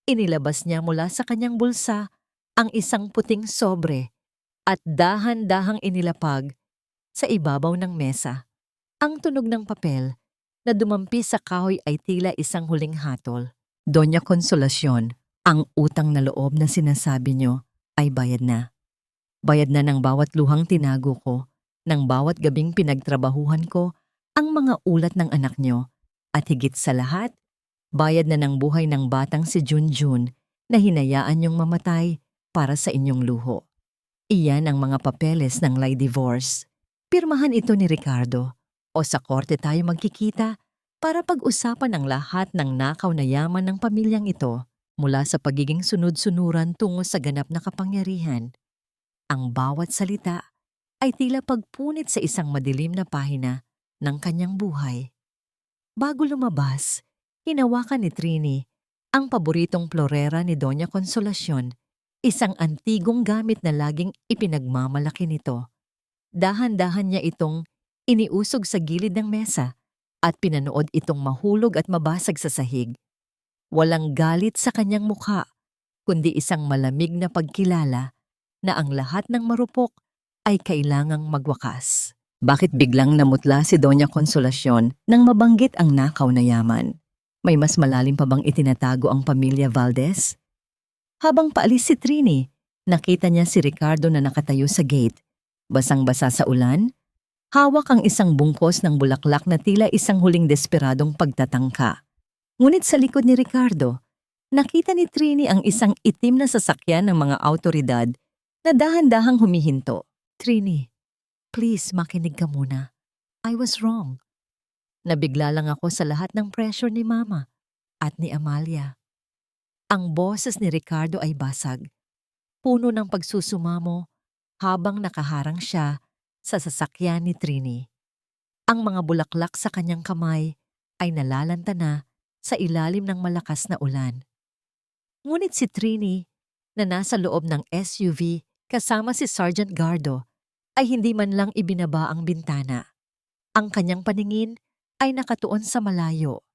Inilabas niya mula sa kanyang bulsa ang isang puting sobre at dahan-dahang inilapag sa ibabaw ng mesa. Ang tunog ng papel na dumampi sa kahoy ay tila isang huling hatol. "Doña Consolacion, ang utang na loob na sinasabi niyo ay bayad na. Bayad na ng bawat luhang tinago ko, ng bawat gabing pinagtrabahuhan ko ang mga ulat ng anak niyo, at higit sa lahat, bayad na ng buhay ng batang si Junjun na hinayaan niyong mamatay para sa inyong luho." Iyan ang mga papeles ng lay divorce. Pirmahan ito ni Ricardo, o sa korte tayo magkikita para pag-usapan ang lahat ng nakaw na yaman ng pamilyang ito mula sa pagiging sunod-sunuran tungo sa ganap na kapangyarihan. Ang bawat salita ay tila pagpunit sa isang madilim na pahina ng kanyang buhay. Bago lumabas, hinawakan ni Trini ang paboritong florera ni Doña Consolacion, isang antigong gamit na laging ipinagmamalaki nito. Dahan-dahan niya itong iniusog sa gilid ng mesa at pinanood itong mahulog at mabasag sa sahig. Walang galit sa kanyang mukha, kundi isang malamig na pagkilala na ang lahat ng marupok ay kailangang magwakas. Bakit biglang namutla si Doña Consolacion nang mabanggit ang nakaw na yaman? May mas malalim pa bang itinatago ang pamilya Valdez? Habang paalis si Trini, nakita niya si Ricardo na nakatayo sa gate. Basang-basa sa ulan, hawak ang isang bungkos ng bulaklak na tila isang huling desperadong pagtatangka. Ngunit sa likod ni Ricardo, nakita ni Trini ang isang itim na sasakyan ng mga awtoridad na dahan-dahang humihinto. Trini, please makinig ka muna. I was wrong. Nabigla lang ako sa lahat ng pressure ni Mama at ni Amalia. Ang boses ni Ricardo ay basag, puno ng pagsusumamo habang nakaharang siya sa sasakyan ni Trini. Ang mga bulaklak sa kanyang kamay ay nalalanta na sa ilalim ng malakas na ulan. Ngunit si Trini, na nasa loob ng SUV kasama si Sergeant Gardo, ay hindi man lang ibinaba ang bintana. Ang kanyang paningin ay nakatuon sa malayo,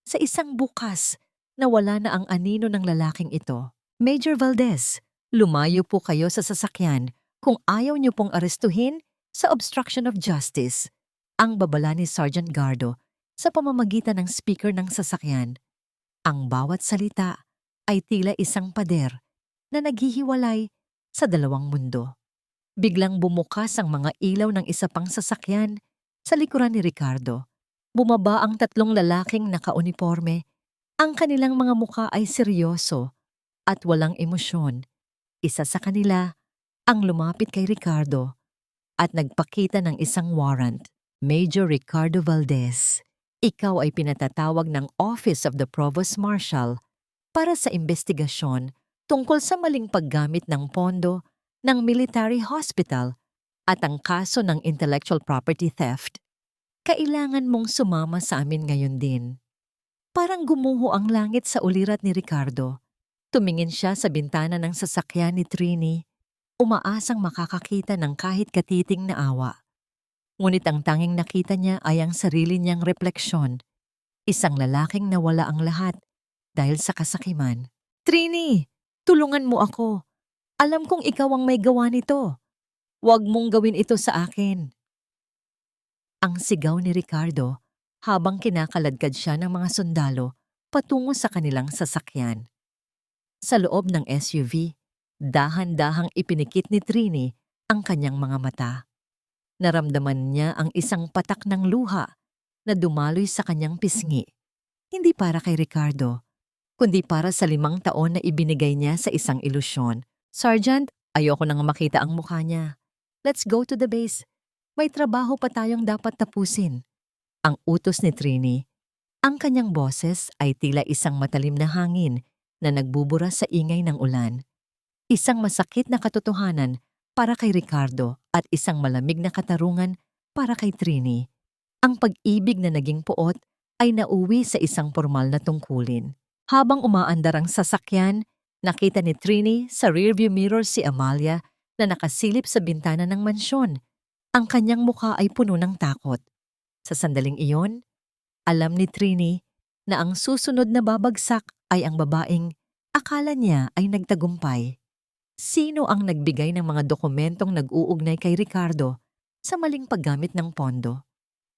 sa isang bukas na wala na ang anino ng lalaking ito. Major Valdez, lumayo po kayo sa sasakyan kung ayaw niyo pong arestuhin sa obstruction of justice. Ang babala ni Sergeant Gardo sa pamamagitan ng speaker ng sasakyan. Ang bawat salita ay tila isang pader na naghihiwalay sa dalawang mundo. Biglang bumukas ang mga ilaw ng isa pang sasakyan sa likuran ni Ricardo. Bumaba ang tatlong lalaking nakauniforme. Ang kanilang mga muka ay seryoso at walang emosyon. Isa sa kanila ang lumapit kay Ricardo at nagpakita ng isang warrant. Major Ricardo Valdez, ikaw ay pinatatawag ng Office of the Provost Marshal para sa investigasyon tungkol sa maling paggamit ng pondo ng military hospital at ang kaso ng intellectual property theft. Kailangan mong sumama sa amin ngayon din. Parang gumuho ang langit sa ulirat ni Ricardo. Tumingin siya sa bintana ng sasakyan ni Trini, umaasang makakakita ng kahit katiting na awa. Ngunit ang tanging nakita niya ay ang sarili niyang refleksyon, isang lalaking nawala ang lahat dahil sa kasakiman. Trini, tulungan mo ako. Alam kong ikaw ang may gawa nito. Huwag mong gawin ito sa akin. Ang sigaw ni Ricardo habang kinakaladkad siya ng mga sundalo patungo sa kanilang sasakyan. Sa loob ng SUV, dahan-dahang ipinikit ni Trini ang kanyang mga mata. Naramdaman niya ang isang patak ng luha na dumaloy sa kanyang pisngi. Hindi para kay Ricardo, kundi para sa 5 taon na ibinigay niya sa isang ilusyon. Sergeant, ayoko nang makita ang mukha niya. Let's go to the base. May trabaho pa tayong dapat tapusin. Ang utos ni Trini. Ang kanyang boses ay tila isang matalim na hangin na nagbubura sa ingay ng ulan. Isang masakit na katotohanan para kay Ricardo at isang malamig na katarungan para kay Trini. Ang pag-ibig na naging puot ay nauwi sa isang formal na tungkulin. Habang umaandar ang sasakyan, nakita ni Trini sa rearview mirror si Amalia na nakasilip sa bintana ng mansyon. Ang kanyang mukha ay puno ng takot. Sa sandaling iyon, alam ni Trini na ang susunod na babagsak ay ang babaeng akala niya ay nagtagumpay. Sino ang nagbigay ng mga dokumentong nag-uugnay kay Ricardo sa maling paggamit ng pondo?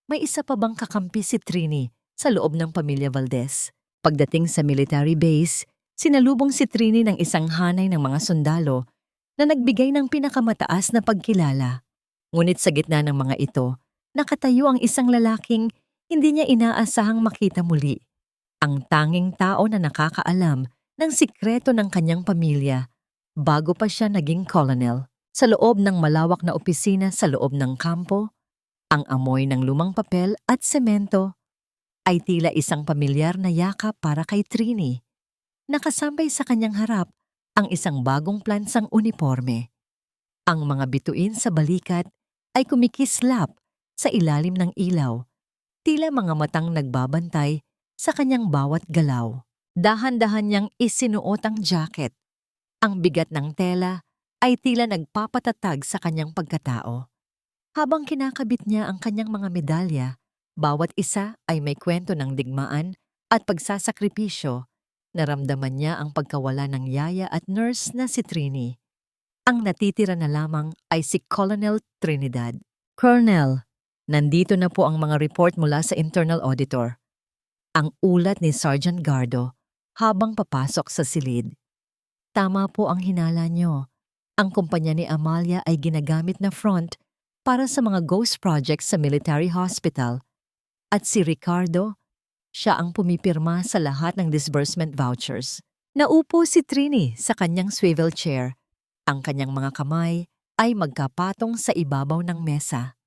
May isa pa bang kakampi si Trini sa loob ng pamilya Valdez? Pagdating sa military base, sinalubong si Trini ng isang hanay ng mga sundalo na nagbigay ng pinakamataas na pagkilala. Ngunit sa gitna ng mga ito, nakatayo ang isang lalaking hindi niya inaasahang makita muli. Ang tanging tao na nakakaalam ng sikreto ng kanyang pamilya bago pa siya naging colonel. Sa loob ng malawak na opisina sa loob ng kampo, ang amoy ng lumang papel at semento ay tila isang pamilyar na yakap para kay Trini. Nakasambay sa kanyang harap ang isang bagong plansang uniforme. Ang mga bituin sa balikat ay kumikislap sa ilalim ng ilaw, tila mga matang nagbabantay sa kanyang bawat galaw. Dahan-dahan niyang isinuot ang jacket. Ang bigat ng tela ay tila nagpapatatag sa kanyang pagkatao. Habang kinakabit niya ang kanyang mga medalya, bawat isa ay may kwento ng digmaan at pagsasakripisyo. Naramdaman niya ang pagkawala ng yaya at nurse na si Trini. Ang natitira na lamang ay si Colonel Trinidad. Colonel, Nandito na po ang mga report mula sa internal auditor. Ang ulat ni Sergeant Gardo habang papasok sa silid. Tama po ang hinala nyo. Ang kumpanya ni Amalia ay ginagamit na front para sa mga ghost projects sa military hospital. At si Ricardo, siya ang pumipirma sa lahat ng disbursement vouchers. Naupo si Trini sa kanyang swivel chair. Ang kanyang mga kamay ay magkapatong sa ibabaw ng mesa.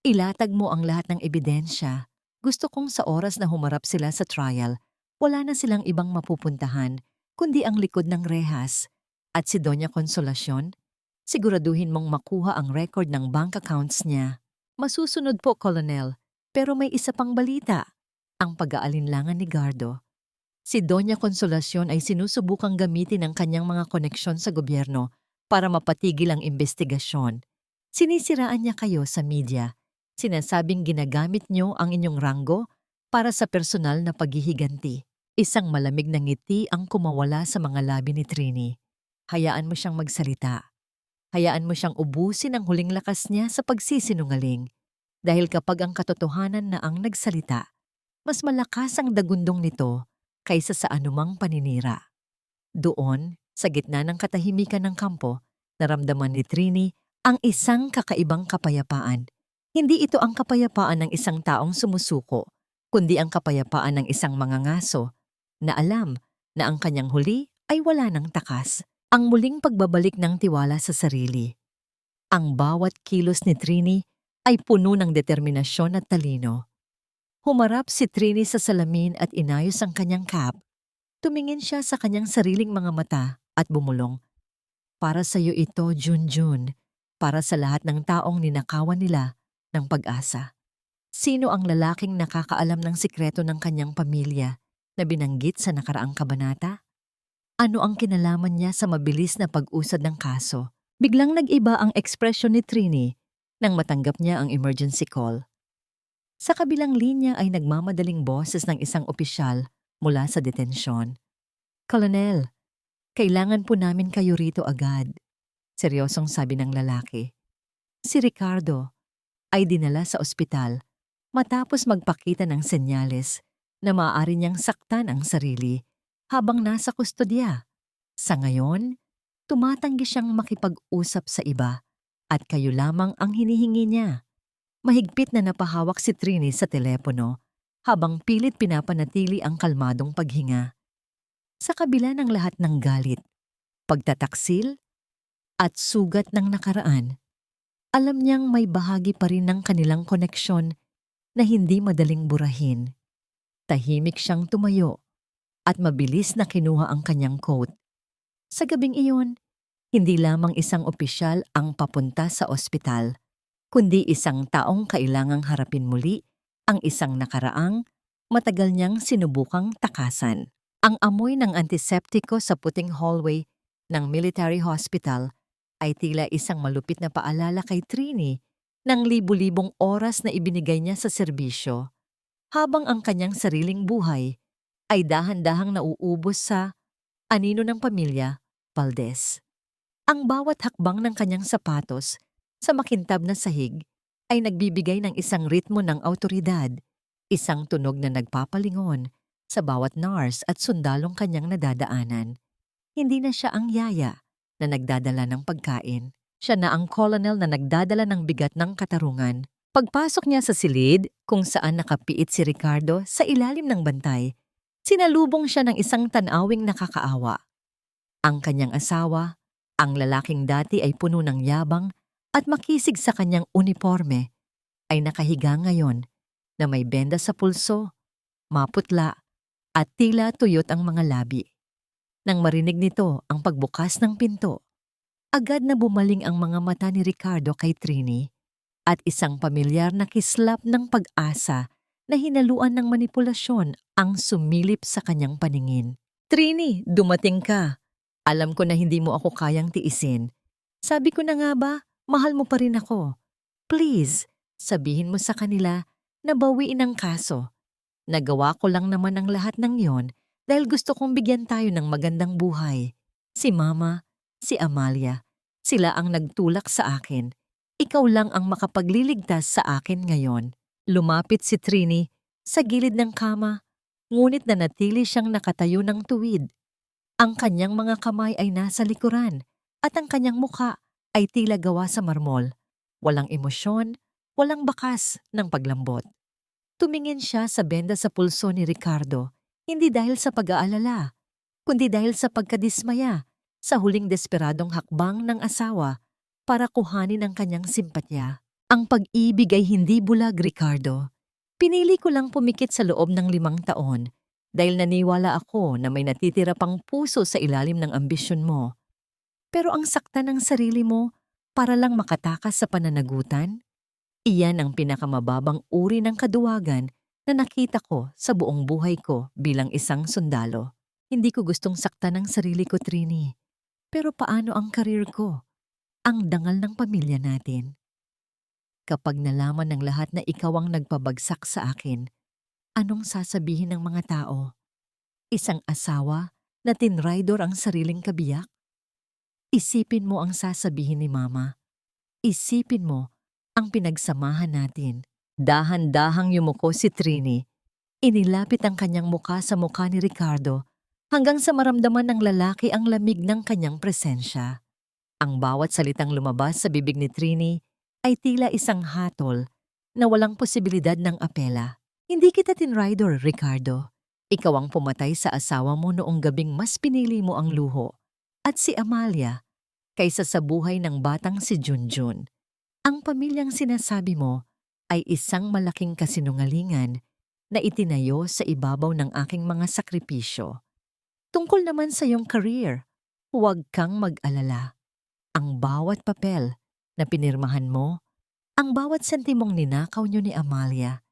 Ilatag mo ang lahat ng ebidensya. Gusto kong sa oras na humarap sila sa trial, wala na silang ibang mapupuntahan kundi ang likod ng rehas. At si Doña Consolacion, siguraduhin mong makuha ang record ng bank accounts niya. Masusunod po, Colonel, pero may isa pang balita. Ang pag-aalinlangan ni Gardo. Si Doña Consolacion ay sinusubukang gamitin ang kanyang mga koneksyon sa gobyerno para mapatigil ang investigasyon. Sinisiraan niya kayo sa media. Sinasabing ginagamit niyo ang inyong ranggo para sa personal na paghihiganti. Isang malamig na ngiti ang kumawala sa mga labi ni Trini. Hayaan mo siyang magsalita. Hayaan mo siyang ubusin ang huling lakas niya sa pagsisinungaling. Dahil kapag ang katotohanan na ang nagsalita, mas malakas ang dagundong nito kaysa sa anumang paninira. Doon, sa gitna ng katahimikan ng kampo, naramdaman ni Trini ang isang kakaibang kapayapaan. Hindi ito ang kapayapaan ng isang taong sumusuko, kundi ang kapayapaan ng isang mangangaso na alam na ang kanyang huli ay wala ng takas. Ang muling pagbabalik ng tiwala sa sarili. Ang bawat kilos ni Trini ay puno ng determinasyon at talino. Humarap si Trini sa salamin at inayos ang kanyang cap. Tumingin siya sa kanyang sariling mga mata at bumulong. Para sa iyo ito, Junjun. Para sa lahat ng taong ninakawan nila ng pag-asa. Sino ang lalaking nakakaalam ng sikreto ng kanyang pamilya na binanggit sa nakaraang kabanata? Ano ang kinalaman niya sa mabilis na pag-usad ng kaso? Biglang nag-iba ang ekspresyon ni Trini nang matanggap niya ang emergency call. Sa kabilang linya ay nagmamadaling boses ng isang opisyal mula sa detensyon. Colonel, kailangan po namin kayo rito agad. Seryosong sabi ng lalaki. Si Ricardo ay dinala sa ospital matapos magpakita ng senyales na maaari niyang saktan ang sarili habang nasa kustodya. Sa ngayon, tumatanggi siyang makipag-usap sa iba at kayo lamang ang hinihingi niya. Mahigpit na napahawak si Trini sa telepono habang pilit pinapanatili ang kalmadong paghinga. Sa kabila ng lahat ng galit, pagtataksil at sugat ng nakaraan, alam niyang may bahagi pa rin ng kanilang koneksyon na hindi madaling burahin. Tahimik siyang tumayo at mabilis na kinuha ang kanyang coat. Sa gabing iyon, hindi lamang isang opisyal ang papunta sa ospital, kundi isang taong kailangang harapin muli ang isang nakaraang matagal niyang sinubukang takasan. Ang amoy ng antiseptiko sa puting hallway ng military hospital ay tila isang malupit na paalala kay Trini ng libu-libong oras na ibinigay niya sa serbisyo, habang ang kanyang sariling buhay ay dahan-dahang nauubos sa anino ng pamilya, Valdez. Ang bawat hakbang ng kanyang sapatos sa makintab na sahig ay nagbibigay ng isang ritmo ng awtoridad, isang tunog na nagpapalingon sa bawat nurse at sundalong kanyang nadadaanan. Hindi na siya ang yaya na nagdadala ng pagkain. Siya na ang colonel na nagdadala ng bigat ng katarungan. Pagpasok niya sa silid, kung saan nakapiit si Ricardo sa ilalim ng bantay, sinalubong siya ng isang tanawing nakakaawa. Ang kanyang asawa, ang lalaking dati ay puno ng yabang at makisig sa kanyang uniforme, ay nakahiga ngayon na may benda sa pulso, maputla, at tila tuyot ang mga labi. Nang marinig nito ang pagbukas ng pinto, agad na bumaling ang mga mata ni Ricardo kay Trini at isang pamilyar na kislap ng pag-asa na hinaluan ng manipulasyon ang sumilip sa kanyang paningin. Trini, dumating ka. Alam ko na hindi mo ako kayang tiisin. Sabi ko na nga ba, mahal mo pa rin ako. Please, sabihin mo sa kanila na bawiin ang kaso. Nagawa ko lang naman ang lahat ng yon dahil gusto kong bigyan tayo ng magandang buhay. Si Mama, si Amalia, sila ang nagtulak sa akin. Ikaw lang ang makapagliligtas sa akin ngayon. Lumapit si Trini sa gilid ng kama, ngunit nanatili siyang nakatayo ng tuwid. Ang kanyang mga kamay ay nasa likuran at ang kanyang mukha ay tila gawa sa marmol. Walang emosyon, walang bakas ng paglambot. Tumingin siya sa benda sa pulso ni Ricardo, hindi dahil sa pag-aalala, kundi dahil sa pagkadismaya sa huling desperadong hakbang ng asawa para kuhanin ang kanyang simpatya. Ang pag-ibig ay hindi bulag, Ricardo. Pinili ko lang pumikit sa loob ng 5 taon dahil naniwala ako na may natitira pang puso sa ilalim ng ambisyon mo. Pero ang sakta ng sarili mo para lang makatakas sa pananagutan, iyan ang pinakamababang uri ng kaduwagan na nakita ko sa buong buhay ko bilang isang sundalo. Hindi ko gustong saktan ng sarili ko, Trini. Pero paano ang karir ko? Ang dangal ng pamilya natin. Kapag nalaman ng lahat na ikaw ang nagpabagsak sa akin, anong sasabihin ng mga tao? Isang asawa na tinraidor ang sariling kabiyak? Isipin mo ang sasabihin ni Mama. Isipin mo ang pinagsamahan natin. Dahan-dahang yumuko si Trini. Inilapit ang kanyang muka sa muka ni Ricardo hanggang sa maramdaman ng lalaki ang lamig ng kanyang presensya. Ang bawat salitang lumabas sa bibig ni Trini ay tila isang hatol na walang posibilidad ng apela. Hindi kita tinrider, Ricardo. Ikaw ang pumatay sa asawa mo noong gabing mas pinili mo ang luho at si Amalia kaysa sa buhay ng batang si Junjun. Ang pamilyang sinasabi mo ay isang malaking kasinungalingan na itinayo sa ibabaw ng aking mga sakripisyo. Tungkol naman sa iyong career, huwag kang mag-alala. Ang bawat papel na pinirmahan mo, ang bawat sentimong ninakaw niyo ni Amalia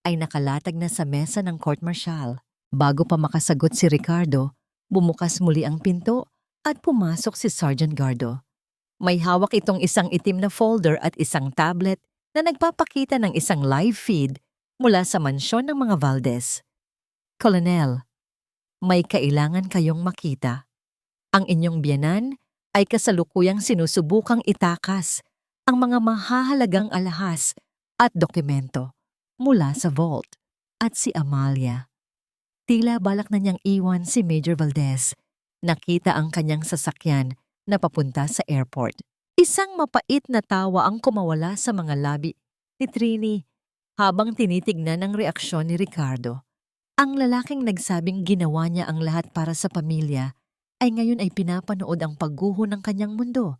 ay nakalatag na sa mesa ng court martial. Bago pa makasagot si Ricardo, bumukas muli ang pinto at pumasok si Sergeant Gardo. May hawak itong isang itim na folder at isang tablet na nagpapakita ng isang live feed mula sa mansyon ng mga Valdez. Colonel, may kailangan kayong makita. Ang inyong biyanan ay kasalukuyang sinusubukang itakas ang mga mahahalagang alahas at dokumento mula sa vault. At si Amalia. Tila balak na niyang iwan si Major Valdez. Nakita ang kanyang sasakyan na papunta sa airport. Isang mapait na tawa ang kumawala sa mga labi ni Trini habang tinitignan ang reaksyon ni Ricardo. Ang lalaking nagsabing ginawa niya ang lahat para sa pamilya ay ngayon ay pinapanood ang pagguho ng kanyang mundo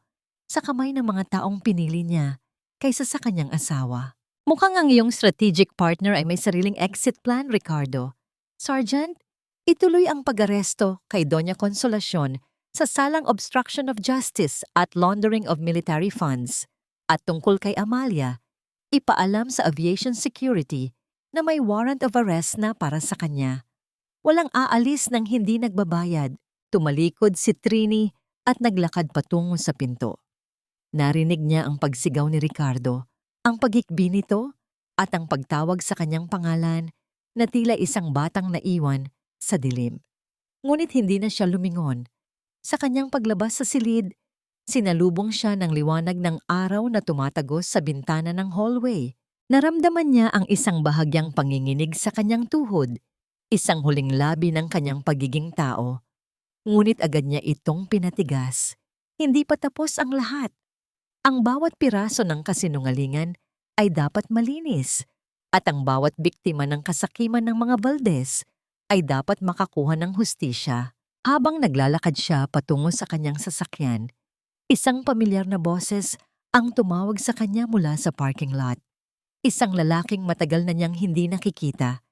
sa kamay ng mga taong pinili niya kaysa sa kanyang asawa. Mukhang ang iyong strategic partner ay may sariling exit plan, Ricardo. Sergeant, ituloy ang pag-aresto kay Doña Consolacion sa salang obstruction of justice at laundering of military funds. At tungkol kay Amalia, ipaalam sa aviation security na may warrant of arrest na para sa kanya. Walang aalis ng hindi nagbabayad. Tumalikod si Trini at naglakad patungo sa pinto. Narinig niya ang pagsigaw ni Ricardo, ang pagikbi nito at ang pagtawag sa kanyang pangalan na tila isang batang naiwan sa dilim. Ngunit hindi na siya lumingon. Sa kanyang paglabas sa silid, sinalubong siya ng liwanag ng araw na tumatagos sa bintana ng hallway. Naramdaman niya ang isang bahagyang panginginig sa kanyang tuhod, isang huling labi ng kanyang pagiging tao. Ngunit agad niya itong pinatigas. Hindi pa tapos ang lahat. Ang bawat piraso ng kasinungalingan ay dapat malinis. At ang bawat biktima ng kasakiman ng mga Valdez ay dapat makakuha ng hustisya. Habang naglalakad siya patungo sa kanyang sasakyan, isang pamilyar na boses ang tumawag sa kanya mula sa parking lot. Isang lalaking matagal na niyang hindi nakikita.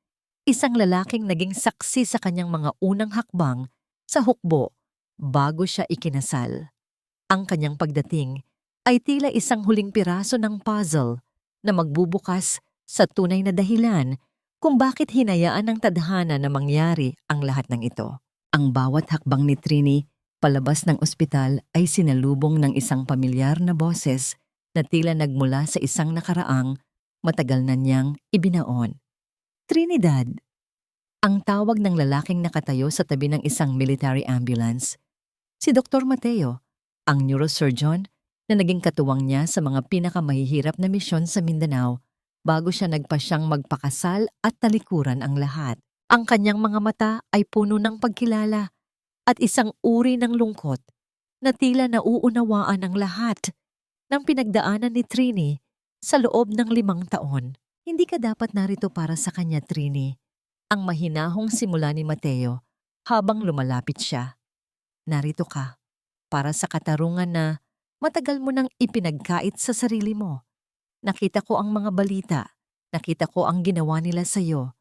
Isang lalaking naging saksi sa kanyang mga unang hakbang sa hukbo bago siya ikinasal. Ang kanyang pagdating ay tila isang huling piraso ng puzzle na magbubukas sa tunay na dahilan kung bakit hinayaan ng tadhana na mangyari ang lahat ng ito. Ang bawat hakbang ni Trini palabas ng ospital ay sinalubong ng isang pamilyar na boses na tila nagmula sa isang nakaraang matagal na niyang ibinaon. Trinidad. Ang tawag ng lalaking nakatayo sa tabi ng isang military ambulance. Si Dr. Mateo, ang neurosurgeon na naging katuwang niya sa mga pinakamahihirap na misyon sa Mindanao bago siya nagpasyang magpakasal at talikuran ang lahat. Ang kanyang mga mata ay puno ng pagkilala at isang uri ng lungkot na tila nauunawaan ang lahat ng pinagdaanan ni Trini sa loob ng 5 taon. Hindi ka dapat narito para sa kanya, Trini. Ang mahinahong simula ni Mateo habang lumalapit siya. Narito ka para sa katarungan na matagal mo nang ipinagkait sa sarili mo. Nakita ko ang mga balita. Nakita ko ang ginawa nila sa iyo.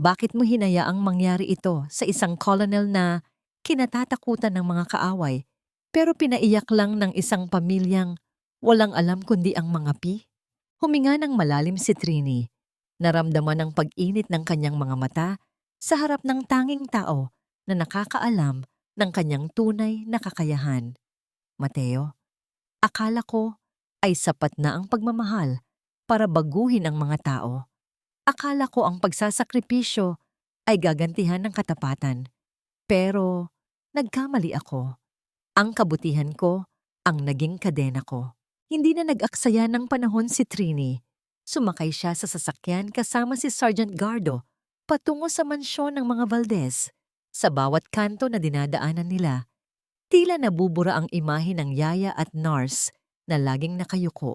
Bakit mo hinayaang mangyari ito sa isang colonel na kinatatakutan ng mga kaaway pero pinaiyak lang ng isang pamilyang walang alam kundi ang mga pi? Huminga ng malalim si Trini. Naramdaman ang pag-init ng kanyang mga mata sa harap ng tanging tao na nakakaalam ng kanyang tunay na kakayahan. Mateo, akala ko ay sapat na ang pagmamahal para baguhin ang mga tao. Akala ko ang pagsasakripisyo ay gagantihan ng katapatan. Pero nagkamali ako. Ang kabutihan ko ang naging kadena ko. Hindi na nag-aksaya ng panahon si Trini. Sumakay siya sa sasakyan kasama si Sergeant Gardo patungo sa mansyon ng mga Valdez. Sa bawat kanto na dinadaanan nila, tila nabubura ang imahe ng yaya at nurse na laging nakayuko.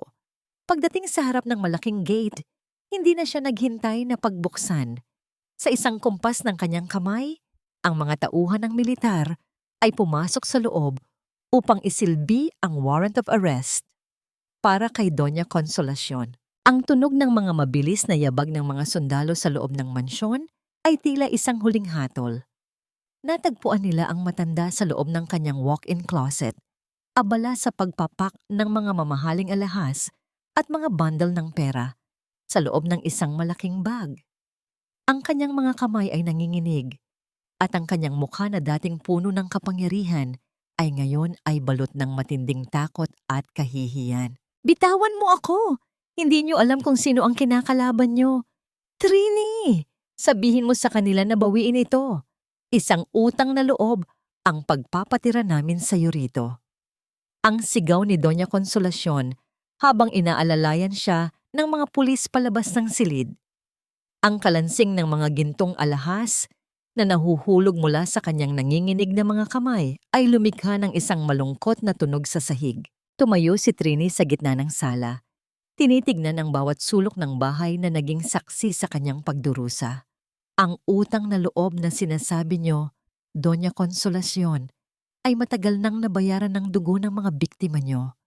Pagdating sa harap ng malaking gate, hindi na siya naghintay na pagbuksan. Sa isang kumpas ng kanyang kamay, ang mga tauhan ng militar ay pumasok sa loob upang isilbi ang warrant of arrest para kay Doña Consolacion. Ang tunog ng mga mabilis na yabag ng mga sundalo sa loob ng mansyon ay tila isang huling hatol. Natagpuan nila ang matanda sa loob ng kanyang walk-in closet, abala sa pagpapak ng mga mamahaling alahas at mga bundle ng pera sa loob ng isang malaking bag. Ang kanyang mga kamay ay nanginginig at ang kanyang mukha na dating puno ng kapangyarihan ay ngayon ay balot ng matinding takot at kahihiyan. Bitawan mo ako! Hindi niyo alam kung sino ang kinakalaban niyo. Trini! Sabihin mo sa kanila na bawiin ito. Isang utang na loob ang pagpapatira namin sa iyo rito. Ang sigaw ni Doña Consolacion habang inaalalayan siya ng mga pulis palabas ng silid. Ang kalansing ng mga gintong alahas na nahuhulog mula sa kanyang nanginginig na mga kamay ay lumikha ng isang malungkot na tunog sa sahig. Tumayo si Trini sa gitna ng sala. Tinitignan ang bawat sulok ng bahay na naging saksi sa kanyang pagdurusa. Ang utang na loob na sinasabi niyo, Doña Consolacion, ay matagal nang nabayaran ng dugo ng mga biktima niyo.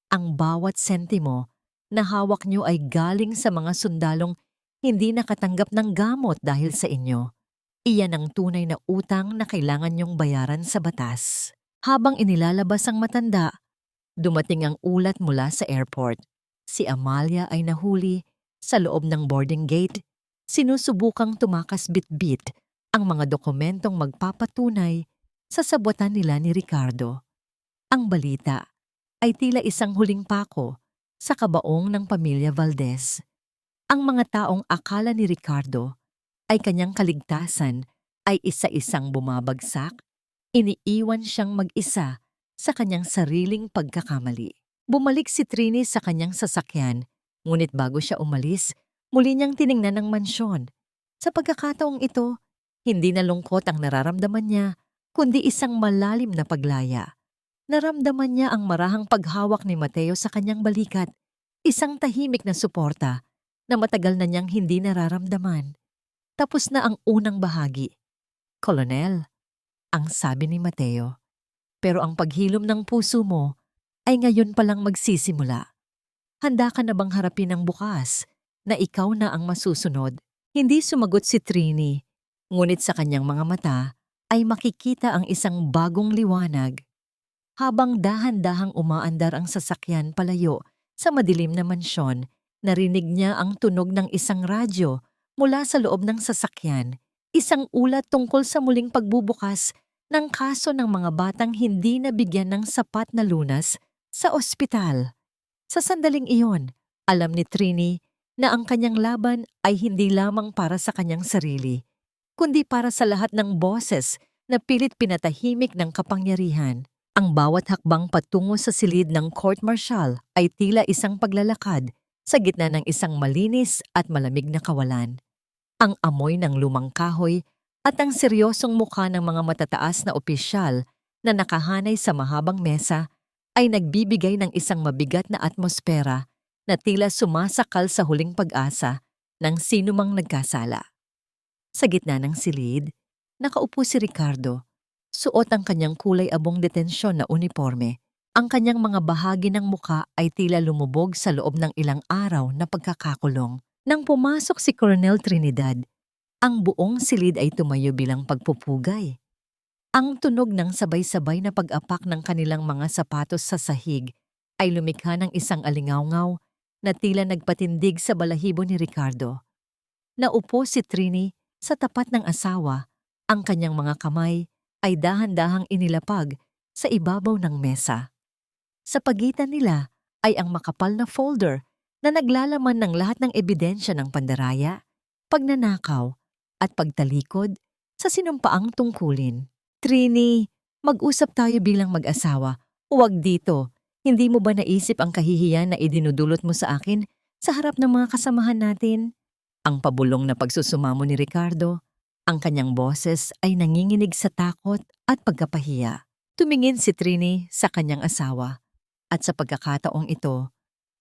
Ang bawat sentimo na hawak niyo ay galing sa mga sundalong hindi nakatanggap ng gamot dahil sa inyo. Iyan ang tunay na utang na kailangan niyong bayaran sa batas. Habang inilalabas ang matanda, dumating ang ulat mula sa airport. Si Amalia ay nahuli sa loob ng boarding gate. Sinusubukang tumakas bit-bit ang mga dokumentong magpapatunay sa sabwatan nila ni Ricardo. Ang balita ay tila isang huling pako sa kabaong ng pamilya Valdez. Ang mga taong akala ni Ricardo ay kanyang kaligtasan ay isa-isang bumabagsak, iniiwan siyang mag-isa sa kanyang sariling pagkakamali. Bumalik si Trini sa kanyang sasakyan, ngunit bago siya umalis, muli niyang tiningnan ang mansyon. Sa pagkakataong ito, hindi na lungkot ang nararamdaman niya, kundi isang malalim na paglaya. Naramdaman niya ang marahang paghawak ni Mateo sa kanyang balikat, isang tahimik na suporta na matagal na niyang hindi nararamdaman. Tapos na ang unang bahagi. Kolonel, ang sabi ni Mateo, pero ang paghilom ng puso mo ay ngayon palang magsisimula. Handa ka na bang harapin ang bukas na ikaw na ang masusunod? Hindi sumagot si Trini, ngunit sa kanyang mga mata ay makikita ang isang bagong liwanag. Habang dahan-dahang umaandar ang sasakyan palayo sa madilim na mansyon, narinig niya ang tunog ng isang radyo mula sa loob ng sasakyan, isang ulat tungkol sa muling pagbubukas ng kaso ng mga batang hindi nabigyan ng sapat na lunas sa ospital. Sa sandaling iyon, alam ni Trini na ang kanyang laban ay hindi lamang para sa kanyang sarili, kundi para sa lahat ng boses na pilit pinatahimik ng kapangyarihan. Ang bawat hakbang patungo sa silid ng court-martial ay tila isang paglalakad sa gitna ng isang malinis at malamig na kawalan. Ang amoy ng lumang kahoy at ang seryosong mukha ng mga matataas na opisyal na nakahanay sa mahabang mesa ay nagbibigay ng isang mabigat na atmosfera na tila sumasakal sa huling pag-asa ng sinumang nagkasala. Sa gitna ng silid, nakaupo si Ricardo. Suot ang kanyang kulay abong detensyon na uniforme. Ang kanyang mga bahagi ng muka ay tila lumubog sa loob ng ilang araw na pagkakakulong. Nang pumasok si Colonel Trinidad, ang buong silid ay tumayo bilang pagpupugay. Ang tunog ng sabay-sabay na pag-apak ng kanilang mga sapatos sa sahig ay lumikha ng isang alingawngaw na tila nagpatindig sa balahibo ni Ricardo. Naupo si Trini sa tapat ng asawa, ang kanyang mga kamay ay dahan-dahang inilapag sa ibabaw ng mesa. Sa pagitan nila ay ang makapal na folder na naglalaman ng lahat ng ebidensya ng pandaraya, pagnanakaw, at pagtalikod sa sinumpaang tungkulin. Trini, mag-usap tayo bilang mag-asawa. Huwag dito. Hindi mo ba naisip ang kahihiyan na idinudulot mo sa akin sa harap ng mga kasamahan natin? Ang pabulong na pagsusumamo ni Ricardo, ang kanyang boses ay nanginginig sa takot at pagkapahiya. Tumingin si Trini sa kanyang asawa at sa pagkakataong ito,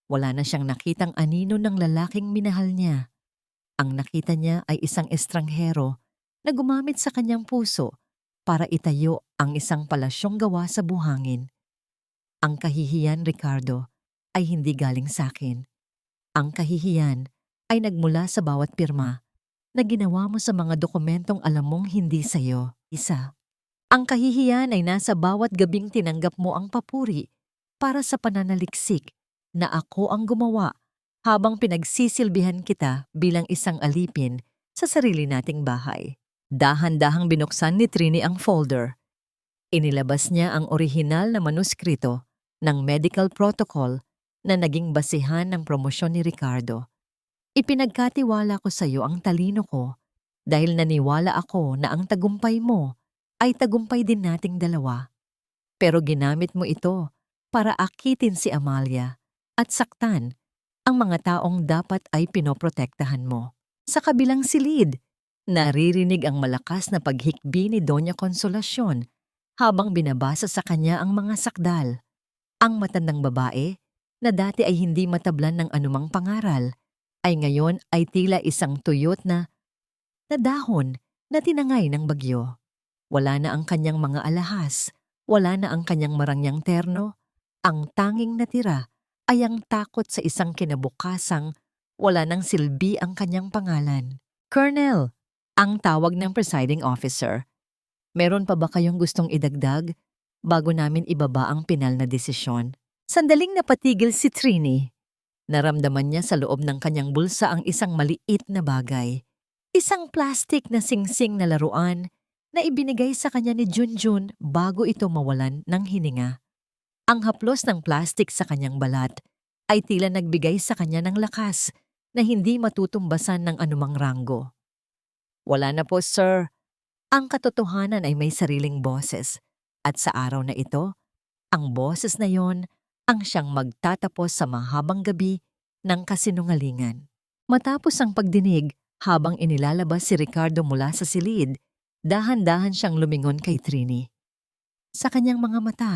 wala na siyang nakitang anino ng lalaking minahal niya. Ang nakita niya ay isang estranghero na gumamit sa kanyang puso para itayo ang isang palasyong gawa sa buhangin. Ang kahihiyan, Ricardo, ay hindi galing sa akin. Ang kahihiyan ay nagmula sa bawat pirma na ginawa mo sa mga dokumentong alam mong hindi sa'yo. Isa. Ang kahihiyan ay nasa bawat gabing tinanggap mo ang papuri para sa pananaliksik na ako ang gumawa habang pinagsisilbihan kita bilang isang alipin sa sarili nating bahay. Dahan-dahang binuksan ni Trini ang folder. Inilabas niya ang orihinal na manuskrito ng medical protocol na naging basihan ng promosyon ni Ricardo. Ipinagkatiwala ko sa iyo ang talino ko dahil naniwala ako na ang tagumpay mo ay tagumpay din nating dalawa. Pero ginamit mo ito para akitin si Amalia at saktan ang mga taong dapat ay pinoprotektahan mo. Sa kabilang silid, naririnig ang malakas na paghikbi ni Doña Consolacion habang binabasa sa kanya ang mga sakdal. Ang matandang babae, na dati ay hindi matablan ng anumang pangaral, ay ngayon ay tila isang tuyot na dahon na tinangay ng bagyo. Wala na ang kanyang mga alahas, wala na ang kanyang marangyang terno, ang tanging natira ay ang takot sa isang kinabukasang wala nang silbi ang kanyang pangalan. Colonel, ang tawag ng presiding officer. Meron pa ba kayong gustong idagdag bago namin ibaba ang pinal na desisyon? Sandaling napatigil si Trini. Naramdaman niya sa loob ng kanyang bulsa ang isang maliit na bagay. Isang plastik na singsing na laruan na ibinigay sa kanya ni Junjun bago ito mawalan ng hininga. Ang haplos ng plastik sa kanyang balat ay tila nagbigay sa kanya ng lakas na hindi matutumbasan ng anumang ranggo. Wala na po, sir. Ang katotohanan ay may sariling boses at sa araw na ito, ang boses na yon ang siyang magtatapos sa mahabang gabi ng kasinungalingan. Matapos ang pagdinig, habang inilalabas si Ricardo mula sa silid, dahan-dahan siyang lumingon kay Trini. Sa kanyang mga mata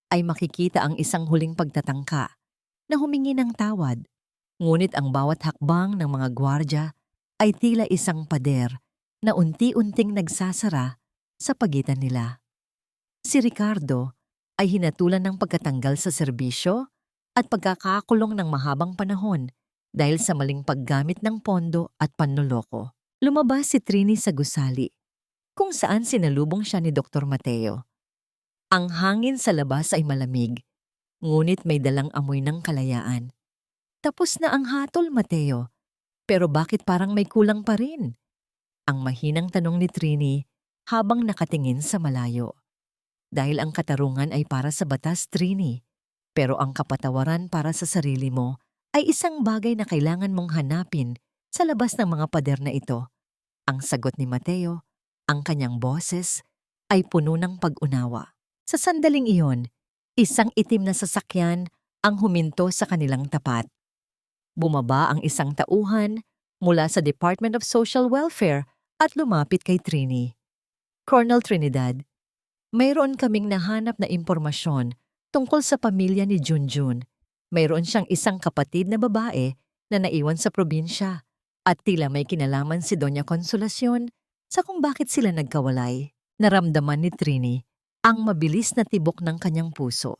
ay makikita ang isang huling pagtatangka na humingi ng tawad, ngunit ang bawat hakbang ng mga gwardya ay tila isang pader na unti-unting nagsasara sa pagitan nila. Si Ricardo ay hinatulan ng pagkatanggal sa serbisyo at pagkakakulong ng mahabang panahon dahil sa maling paggamit ng pondo at panloloko. Lumabas si Trini sa gusali, kung saan sinalubong siya ni Dr. Mateo. Ang hangin sa labas ay malamig, ngunit may dalang amoy ng kalayaan. Tapos na ang hatol, Mateo, pero bakit parang may kulang pa rin? Ang mahinang tanong ni Trini habang nakatingin sa malayo. Dahil ang katarungan ay para sa batas, Trini, pero ang kapatawaran para sa sarili mo ay isang bagay na kailangan mong hanapin sa labas ng mga pader na ito. Ang sagot ni Mateo, ang kanyang boses, ay puno ng pag-unawa. Sa sandaling iyon, isang itim na sasakyan ang huminto sa kanilang tapat. Bumaba ang isang tauhan mula sa Department of Social Welfare at lumapit kay Trini. Colonel Trinidad, mayroon kaming nahanap na impormasyon tungkol sa pamilya ni Junjun. Mayroon siyang isang kapatid na babae na naiwan sa probinsya at tila may kinalaman si Doña Consolacion sa kung bakit sila nagkawalay. Naramdaman ni Trini ang mabilis na tibok ng kanyang puso.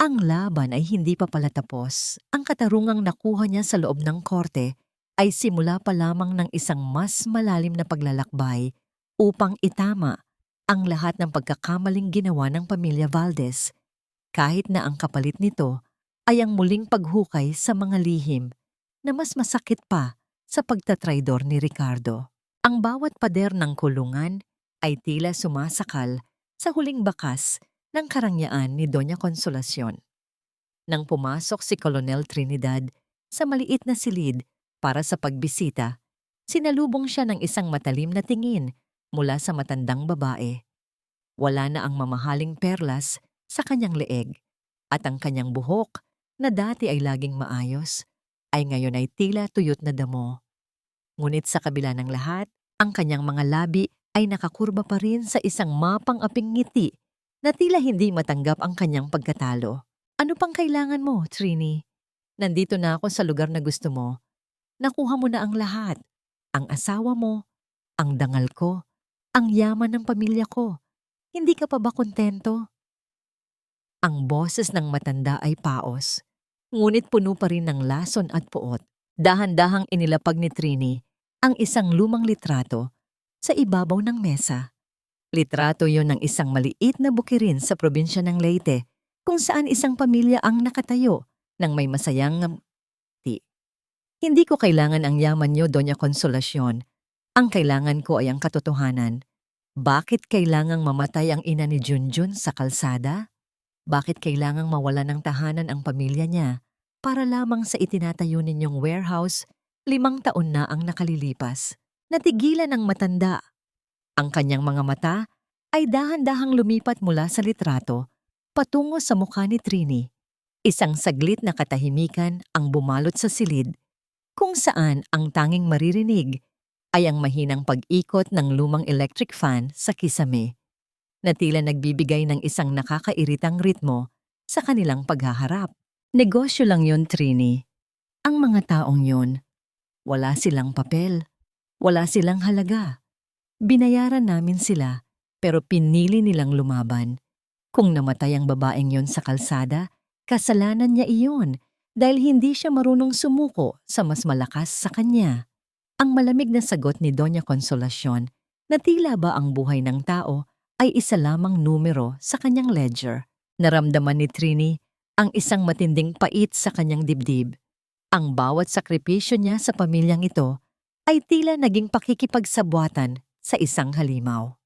Ang laban ay hindi pa pala tapos. Ang katarungang nakuha niya sa loob ng korte ay simula pa lamang ng isang mas malalim na paglalakbay upang itama ang lahat ng pagkakamaling ginawa ng pamilya Valdez, kahit na ang kapalit nito ay ang muling paghukay sa mga lihim na mas masakit pa sa pagtatraidor ni Ricardo. Ang bawat pader ng kulungan ay tila sumasakal sa huling bakas ng karangyaan ni Doña Consolacion. Nang pumasok si Colonel Trinidad sa maliit na silid para sa pagbisita, sinalubong siya ng isang matalim na tingin mula sa matandang babae. Wala na ang mamahaling perlas sa kanyang leeg at ang kanyang buhok na dati ay laging maayos ay ngayon ay tila tuyot na damo. Ngunit sa kabila ng lahat, ang kanyang mga labi ay nakakurba pa rin sa isang mapang-aping ngiti na tila hindi matanggap ang kanyang pagkatalo. Ano pang kailangan mo, Trini? Nandito na ako sa lugar na gusto mo. Nakuha mo na ang lahat. Ang asawa mo, ang dangal ko, ang yaman ng pamilya ko. Hindi ka pa ba kontento? Ang boses ng matanda ay paos, ngunit puno pa rin ng lason at puot. Dahan-dahang inilapag ni Trini ang isang lumang litrato sa ibabaw ng mesa. Litrato yon ng isang maliit na bukirin sa probinsya ng Leyte kung saan isang pamilya ang nakatayo ng may masayang ngiti. Hindi ko kailangan ang yaman niyo, Doña Consolacion. Ang kailangan ko ay ang katotohanan. Bakit kailangang mamatay ang ina ni Junjun sa kalsada? Bakit kailangang mawala ng tahanan ang pamilya niya para lamang sa itinatayo ninyong warehouse 5 taon na ang nakalilipas? Natigilan ang matanda. Ang kanyang mga mata ay dahan-dahang lumipat mula sa litrato patungo sa mukha ni Trini. Isang saglit na katahimikan ang bumalot sa silid, kung saan ang tanging maririnig ay ang mahinang pag-ikot ng lumang electric fan sa kisame, na tila nagbibigay ng isang nakakairitang ritmo sa kanilang paghaharap. Negosyo lang yon, Trini. Ang mga taong yon, wala silang papel, wala silang halaga. Binayaran namin sila, pero pinili nilang lumaban. Kung namatay ang babaeng yon sa kalsada, kasalanan niya iyon dahil hindi siya marunong sumuko sa mas malakas sa kanya. Ang malamig na sagot ni Doña Consolacion na tila ba ang buhay ng tao ay isa lamang numero sa kanyang ledger. Naramdaman ni Trini ang isang matinding pait sa kanyang dibdib. Ang bawat sakripisyo niya sa pamilyang ito ay tila naging pakikipagsabwatan sa isang halimaw.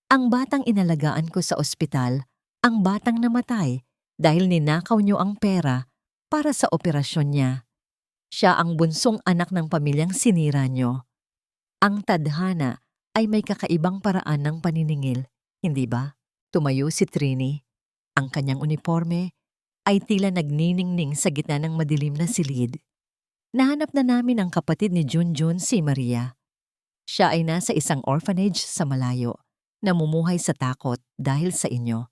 Ang batang inalagaan ko sa ospital, ang batang namatay dahil ninakaw niyo ang pera para sa operasyon niya. Siya ang bunsong anak ng pamilyang sinira niyo. Ang tadhana ay may kakaibang paraan ng paniningil, hindi ba? Tumayo si Trini. Ang kanyang uniforme ay tila nagniningning sa gitna ng madilim na silid. Nahanap na namin ang kapatid ni Junjun, si Maria. Siya ay nasa isang orphanage sa malayo, namumuhay sa takot dahil sa inyo.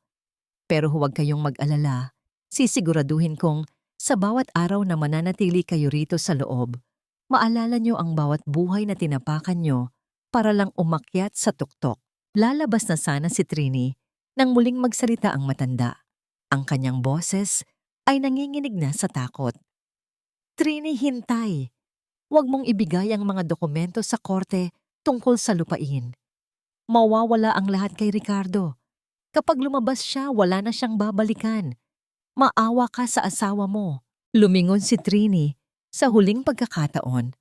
Pero huwag kayong mag-alala, sisiguraduhin kong sa bawat araw na mananatili kayo rito sa loob, maalala nyo ang bawat buhay na tinapakan nyo para lang umakyat sa tuktok. Lalabas na sana si Trini nang muling magsalita ang matanda. Ang kanyang boses ay nanginginig na sa takot. Trini, hintay. Huwag mong ibigay ang mga dokumento sa korte tungkol sa lupain. Mawawala ang lahat kay Ricardo. Kapag lumabas siya, wala na siyang babalikan. Maawa ka sa asawa mo. Lumingon si Trini sa huling pagkakataon.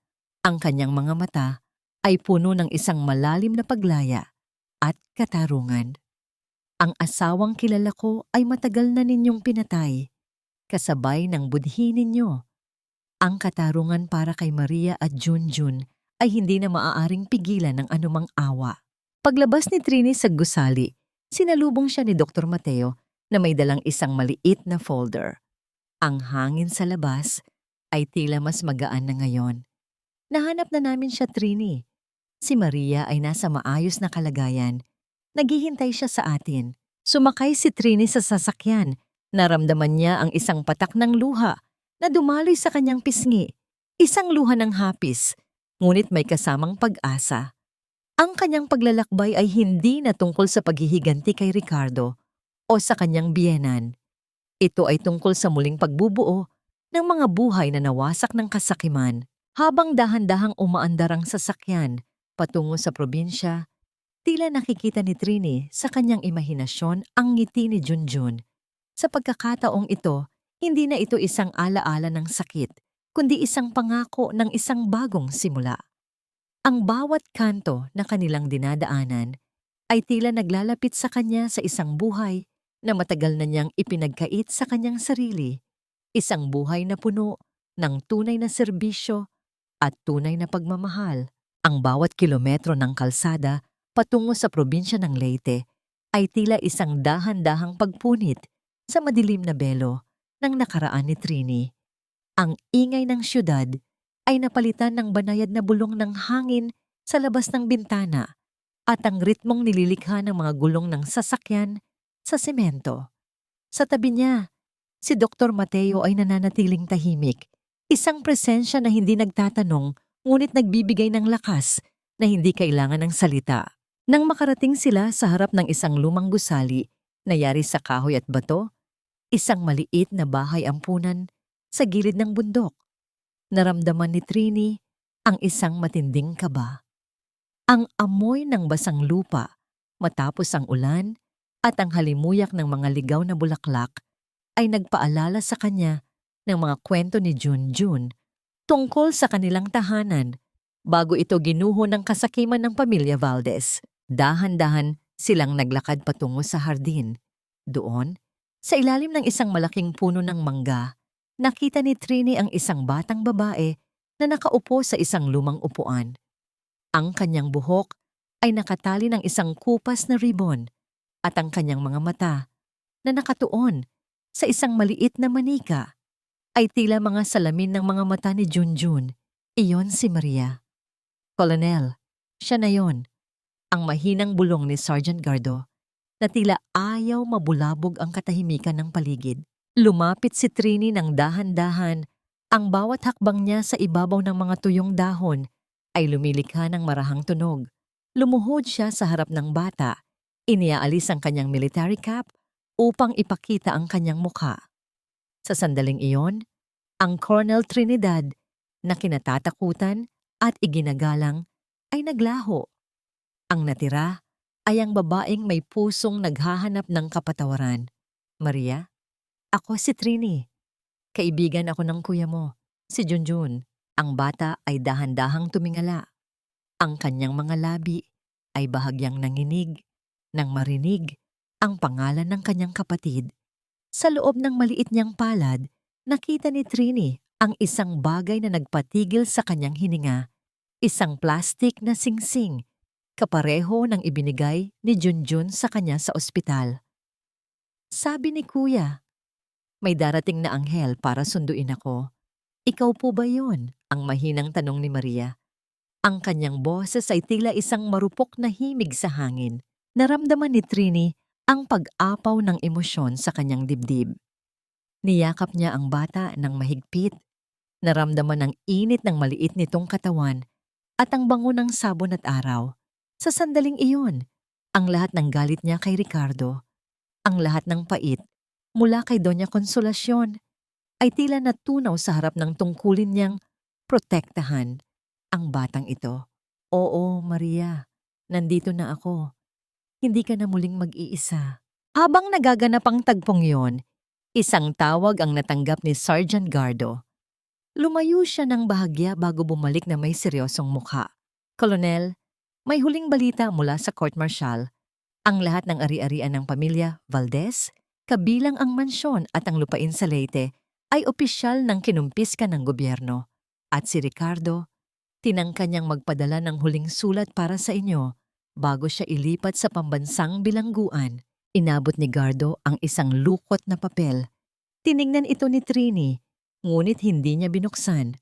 Ang kanyang mga mata ay puno ng isang malalim na paglaya at katarungan. Ang asawang kilala ko ay matagal na ninyong pinatay, kasabay ng budhi ninyo. Ang katarungan para kay Maria at Junjun ay hindi na maaaring pigilan ng anumang awa. Paglabas ni Trini sa gusali, Sinalubong siya ni Dr. Mateo na may dalang isang maliit na folder. Ang hangin sa labas ay tila mas magaan na ngayon. Nahanap na namin siya, Trini. Si Maria ay nasa maayos na kalagayan. Naghihintay siya sa atin. Sumakay si Trini sa sasakyan. Naramdaman niya ang isang patak ng luha na dumaloy sa kanyang pisngi. Isang luha ng hapis, ngunit may kasamang pag-asa. Ang kanyang paglalakbay ay hindi na tungkol sa paghihiganti kay Ricardo o sa kanyang biyenan. Ito ay tungkol sa muling pagbubuo ng mga buhay na nawasak ng kasakiman. Habang dahan-dahang umaandar ang sasakyan patungo sa probinsya, tila nakikita ni Trini sa kanyang imahinasyon ang ngiti ni Junjun. Sa pagkakataong ito, hindi na ito isang alaala ng sakit, kundi isang pangako ng isang bagong simula. Ang bawat kanto na kanilang dinadaanan ay tila naglalapit sa kanya sa isang buhay na matagal na niyang ipinagkait sa kanyang sarili. Isang buhay na puno ng tunay na serbisyo at tunay na pagmamahal. Ang bawat kilometro ng kalsada patungo sa probinsya ng Leyte ay tila isang dahan-dahang pagpunit sa madilim na belo ng nakaraan ni Trini. Ang ingay ng syudad ay napalitan ng banayad na bulong ng hangin sa labas ng bintana at ang ritmong nililikha ng mga gulong ng sasakyan sa semento. Sa tabi niya, si Dr. Mateo ay nananatiling tahimik. Isang presensya na hindi nagtatanong ngunit nagbibigay ng lakas na hindi kailangan ng salita. Nang makarating sila sa harap ng isang lumang gusali na yari sa kahoy at bato, isang maliit na bahay ampunan sa gilid ng bundok. Naramdaman ni Trini ang isang matinding kaba. Ang amoy ng basang lupa matapos ang ulan at ang halimuyak ng mga ligaw na bulaklak ay nagpaalala sa kanya ng mga kwento ni Junjun tungkol sa kanilang tahanan bago ito ginuho ng kasakiman ng pamilya Valdez. Dahan-dahan silang naglakad patungo sa hardin. Doon, sa ilalim ng isang malaking puno ng mangga, nakita ni Trini ang isang batang babae na nakaupo sa isang lumang upuan. Ang kanyang buhok ay nakatali ng isang kupas na ribon at ang kanyang mga mata na nakatuon sa isang maliit na manika ay tila mga salamin ng mga mata ni Junjun. Iyon si Maria. Colonel, siya na yon. Ang mahinang bulong ni Sergeant Gardo na tila ayaw mabulabog ang katahimikan ng paligid. Lumapit si Trini ng dahan-dahan. Ang bawat hakbang niya sa ibabaw ng mga tuyong dahon ay lumilikha ng marahang tunog. Lumuhod siya sa harap ng bata. Iniaalis ang kanyang military cap upang ipakita ang kanyang mukha. Sa sandaling iyon, ang Colonel Trinidad na kinatatakutan at iginagalang ay naglaho. Ang natira ay ang babaeng may pusong naghahanap ng kapatawaran. Maria, ako si Trini. Kaibigan ako ng kuya mo, si Junjun. Ang bata ay dahan-dahang tumingala. Ang kanyang mga labi ay bahagyang nanginig nang marinig ang pangalan ng kanyang kapatid. Sa loob ng maliit niyang palad, nakita ni Trini ang isang bagay na nagpatigil sa kanyang hininga. Isang plastik na singsing, kapareho ng ibinigay ni Junjun sa kanya sa ospital. Sabi ni Kuya, may darating na anghel para sunduin ako. Ikaw po ba yon? Ang mahinang tanong ni Maria. Ang kanyang boses ay tila isang marupok na himig sa hangin. Naramdaman ni Trini ang pag-apaw ng emosyon sa kanyang dibdib. Niyakap niya ang bata ng mahigpit. Naramdaman ang init ng maliit nitong katawan at ang bango ng sabon at araw. Sa sandaling iyon, ang lahat ng galit niya kay Ricardo, ang lahat ng pait mula kay Doña Consolacion, ay tila natunaw sa harap ng tungkulin niyang protektahan ang batang ito. Oo, Maria, nandito na ako. Hindi ka na muling mag-iisa. Habang nagaganap ang tagpong yon, isang tawag ang natanggap ni Sergeant Gardo. Lumayo siya ng bahagya bago bumalik na may seryosong mukha. Colonel, may huling balita mula sa court martial. Ang lahat ng ari-arian ng pamilya Valdez, kabilang ang mansyon at ang lupain sa Leyte, ay opisyal ng kinumpiska ng gobyerno. At si Ricardo, tinangka niyang magpadala ng huling sulat para sa inyo Bago siya ilipat sa pambansang bilangguan, inabot ni Gardo ang isang lukot na papel. Tiningnan ito ni Trini, ngunit hindi niya binuksan.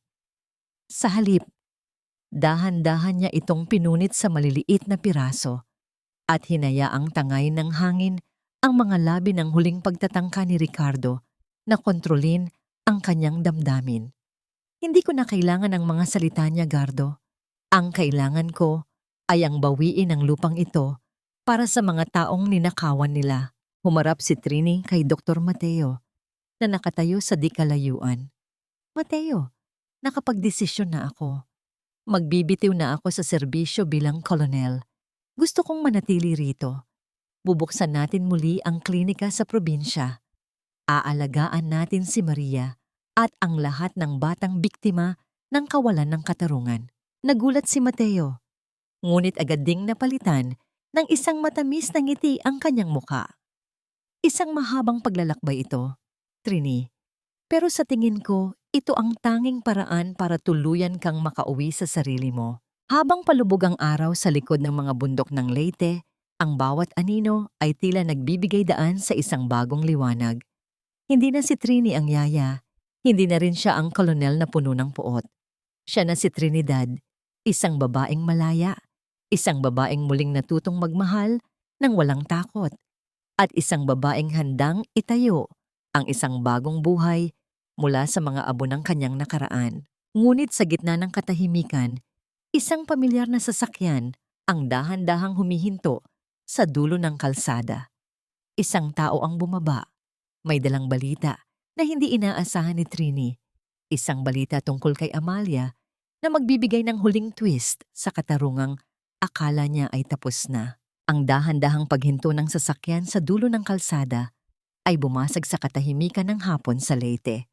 Sa halip, dahan-dahan niya itong pinunit sa maliliit na piraso at hinayaang tangay ng hangin ang mga labi ng huling pagtatangka ni Ricardo na kontrolin ang kanyang damdamin. Hindi ko na kailangan ng mga salita niya, Gardo. Ang kailangan ko ay ang bawiin ang lupang ito para sa mga taong ninakawan nila. Humarap si Trini kay Dr. Mateo na nakatayo sa di kalayuan. Mateo, nakapagdesisyon na ako. Magbibitiw na ako sa serbisyo bilang kolonel. Gusto kong manatili rito. Bubuksan natin muli ang klinika sa probinsya. Aalagaan natin si Maria at ang lahat ng batang biktima ng kawalan ng katarungan. Nagulat si Mateo, ngunit agad ding napalitan ng isang matamis na ngiti ang kanyang muka. Isang mahabang paglalakbay ito, Trini. Pero sa tingin ko, ito ang tanging paraan para tuluyan kang makauwi sa sarili mo. Habang palubog ang araw sa likod ng mga bundok ng Leyte, ang bawat anino ay tila nagbibigay daan sa isang bagong liwanag. Hindi na si Trini ang yaya, hindi na rin siya ang kolonel na puno ng puot. Siya na si Trinidad, isang babaeng malaya, isang babaeng muling natutong magmahal ng walang takot, at isang babaeng handang itayo ang isang bagong buhay mula sa mga abo ng kanyang nakaraan. Ngunit sa gitna ng katahimikan, isang pamilyar na sasakyan ang dahan-dahang humihinto sa dulo ng kalsada. Isang tao ang bumaba. May dalang balita na hindi inaasahan ni Trini. Isang balita tungkol kay Amalia na magbibigay ng huling twist sa katarungang akala niya ay tapos na. Ang dahan-dahang paghinto ng sasakyan sa dulo ng kalsada ay bumasag sa katahimikan ng hapon sa Leyte.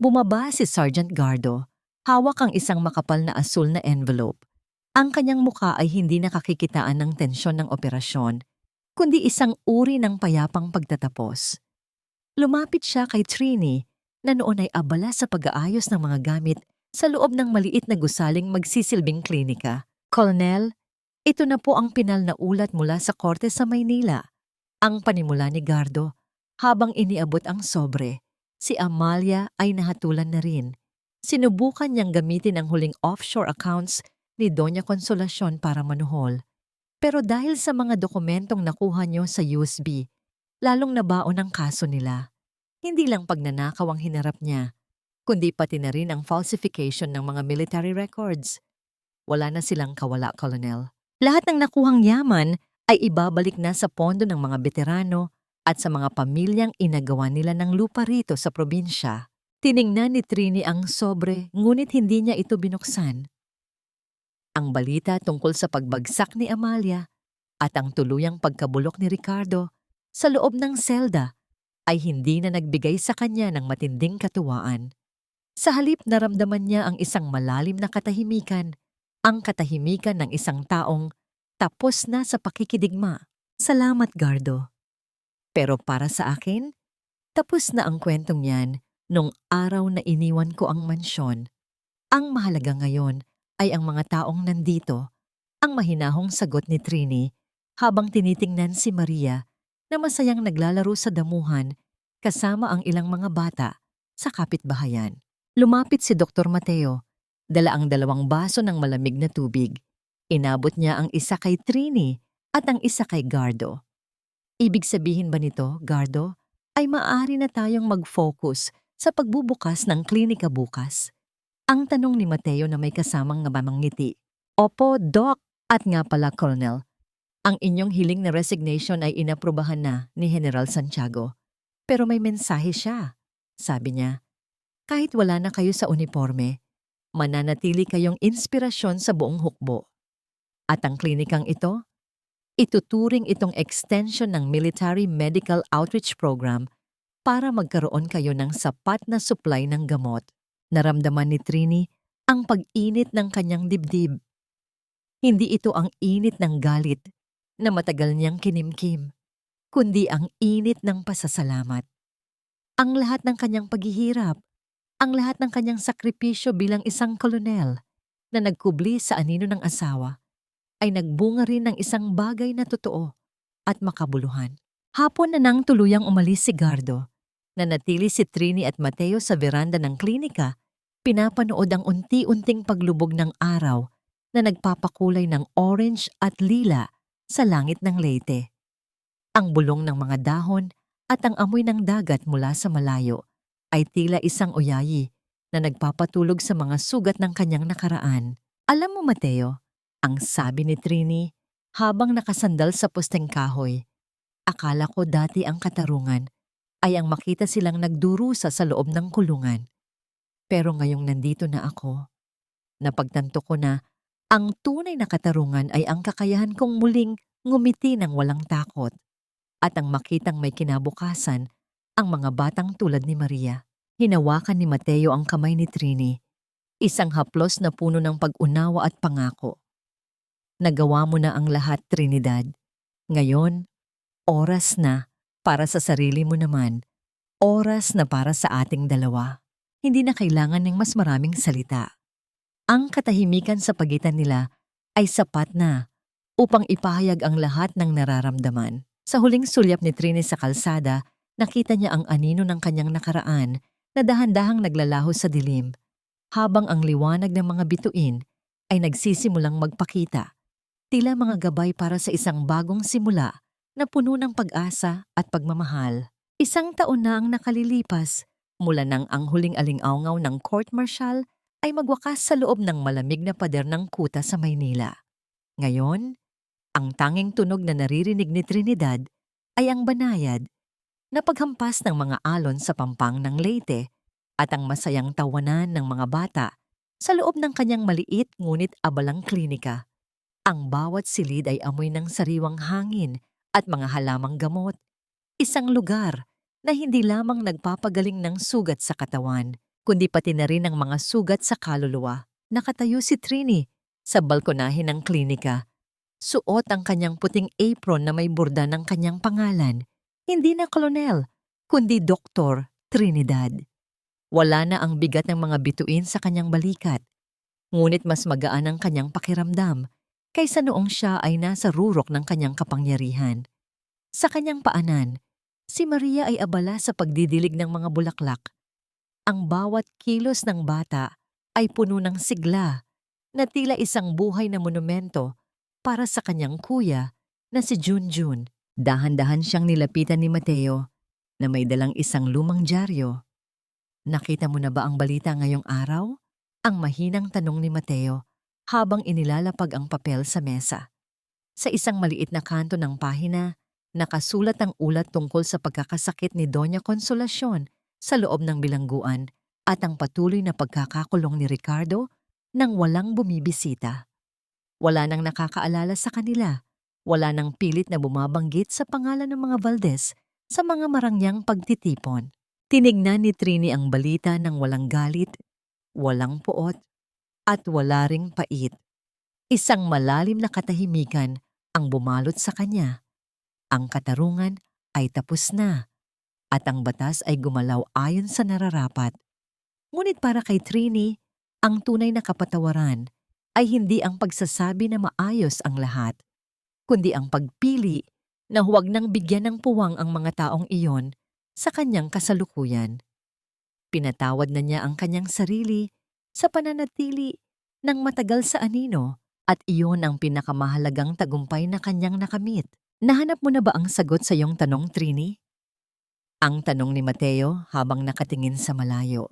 Bumaba si Sergeant Gardo. Hawak ang isang makapal na asul na envelope. Ang kanyang muka ay hindi nakakikitaan ng tensyon ng operasyon, kundi isang uri ng payapang pagtatapos. Lumapit siya kay Trini na noon ay abala sa pag-aayos ng mga gamit sa loob ng maliit na gusaling magsisilbing klinika. Colonel, ito na po ang pinal na ulat mula sa korte sa Maynila. Ang panimula ni Gardo, habang iniabot ang sobre, si Amalia ay nahatulan na rin. Sinubukan niyang gamitin ang huling offshore accounts ni Doña Consolacion para manuhol. Pero dahil sa mga dokumentong nakuha niyo sa USB, lalong nabaon ang kaso nila. Hindi lang pagnanakaw ang hinarap niya, kundi pati na rin ang falsification ng mga military records. Wala na silang kawala, Colonel. Lahat ng nakuhang yaman ay ibabalik na sa pondo ng mga veterano at sa mga pamilyang inagawa nila ng lupa rito sa probinsya. Tiningnan ni Trini ang sobre, ngunit hindi niya ito binuksan. Ang balita tungkol sa pagbagsak ni Amalia at ang tuluyang pagkabulok ni Ricardo sa loob ng selda ay hindi na nagbigay sa kanya ng matinding katuwaan. Sa halip naramdaman niya ang isang malalim na katahimikan, ang katahimikan ng isang taong tapos na sa pakikidigma. Salamat, Gardo. Pero para sa akin, tapos na ang kwentong yan nung araw na iniwan ko ang mansyon. Ang mahalaga ngayon ay ang mga taong nandito, ang mahinahong sagot ni Trini habang tinitingnan si Maria na masayang naglalaro sa damuhan kasama ang ilang mga bata sa kapitbahayan. Lumapit si Dr. Mateo, dala ang 2 baso ng malamig na tubig. Inabot niya ang isa kay Trini at ang isa kay Gardo. Ibig sabihin ba nito, Gardo, ay maaari na tayong mag-focus sa pagbubukas ng klinika bukas? Ang tanong ni Mateo na may kasamang ngiti. Opo, Doc. At nga pala, Colonel, ang inyong hiling na resignation ay inaprubahan na ni General Santiago. Pero may mensahe siya. Sabi niya, kahit wala na kayo sa uniforme, mananatili kayong inspirasyon sa buong hukbo. At ang klinikang ito, ituturing itong extension ng Military Medical Outreach Program para magkaroon kayo ng sapat na supply ng gamot. Naramdaman ni Trini ang pag-init ng kanyang dibdib. Hindi ito ang init ng galit na matagal niyang kinimkim, kundi ang init ng pasasalamat. Ang lahat ng kanyang paghihirap, ang lahat ng kanyang sakripisyo bilang isang kolonel na nagkubli sa anino ng asawa, ay nagbunga rin ng isang bagay na totoo at makabuluhan. Hapon na nang tuluyang umalis si Gardo. Nanatili si Trini at Mateo sa veranda ng klinika, pinapanood ang unti-unting paglubog ng araw na nagpapakulay ng orange at lila sa langit ng Leyte. Ang bulong ng mga dahon at ang amoy ng dagat mula sa malayo ay tila isang uyayi na nagpapatulog sa mga sugat ng kanyang nakaraan. Alam mo, Mateo, ang sabi ni Trini habang nakasandal sa posteng kahoy, akala ko dati ang katarungan ay ang makita silang nagdurusa sa loob ng kulungan. Pero ngayong nandito na ako, napagtanto ko na ang tunay na katarungan ay ang kakayahan kong muling ngumiti ng walang takot at ang makitang may kinabukasan ang mga batang tulad ni Maria. Hinawakan ni Mateo ang kamay ni Trini, isang haplos na puno ng pag-unawa at pangako. Nagawa mo na ang lahat, Trinidad. Ngayon, oras na para sa sarili mo naman. Oras na para sa ating dalawa. Hindi na kailangan ng mas maraming salita. Ang katahimikan sa pagitan nila ay sapat na upang ipahayag ang lahat ng nararamdaman. Sa huling sulyap ni Trini sa kalsada, nakita niya ang anino ng kanyang nakaraan na dahan-dahang naglalaho sa dilim, habang ang liwanag ng mga bituin ay nagsisimulang magpakita. Tila mga gabay para sa isang bagong simula na puno ng pag-asa at pagmamahal. Isang taon na ang nakalilipas mula nang ang huling aling-aungaw ng court martial ay magwakas sa loob ng malamig na pader ng kuta sa Maynila. Ngayon, ang tanging tunog na naririnig ni Trinidad ay ang banayad na paghampas ng mga alon sa pampang ng Leyte at ang masayang tawanan ng mga bata sa loob ng kanyang maliit ngunit abalang klinika. Ang bawat silid ay amoy ng sariwang hangin at mga halamang gamot. Isang lugar na hindi lamang nagpapagaling ng sugat sa katawan, kundi pati na rin ang mga sugat sa kaluluwa. Nakatayo si Trini sa balkonahe ng klinika. Suot ang kanyang puting apron na may burda ng kanyang pangalan. Hindi na kolonel, kundi Doktor Trinidad. Wala na ang bigat ng mga bituin sa kanyang balikat, ngunit mas magaan ang kanyang pakiramdam kaysa noong siya ay nasa rurok ng kanyang kapangyarihan. Sa kanyang paanan, si Maria ay abala sa pagdidilig ng mga bulaklak. Ang bawat kilos ng bata ay puno ng sigla na tila isang buhay na monumento para sa kanyang kuya na si Junjun. Dahan-dahan siyang nilapitan ni Mateo na may dalang isang lumang dyaryo. Nakita mo na ba ang balita ngayong araw? Ang mahinang tanong ni Mateo habang inilalapag ang papel sa mesa. Sa isang maliit na kanto ng pahina, nakasulat ang ulat tungkol sa pagkakasakit ni Doña Consolacion sa loob ng bilangguan at ang patuloy na pagkakakulong ni Ricardo nang walang bumibisita. Wala nang nakakaalala sa kanila. Wala nang pilit na bumabanggit sa pangalan ng mga Valdez sa mga marangyang pagtitipon. Tinignan ni Trini ang balita ng walang galit, walang puot, at wala ring pait. Isang malalim na katahimikan ang bumalot sa kanya. Ang katarungan ay tapos na at ang batas ay gumalaw ayon sa nararapat. Ngunit para kay Trini, ang tunay na kapatawaran ay hindi ang pagsasabi na maayos ang lahat, kundi ang pagpili na huwag nang bigyan ng puwang ang mga taong iyon sa kanyang kasalukuyan. Pinatawad na niya ang kanyang sarili sa pananatili ng matagal sa anino at iyon ang pinakamahalagang tagumpay na kanyang nakamit. Nahanap mo na ba ang sagot sa iyong tanong, Trini? Ang tanong ni Mateo habang nakatingin sa malayo,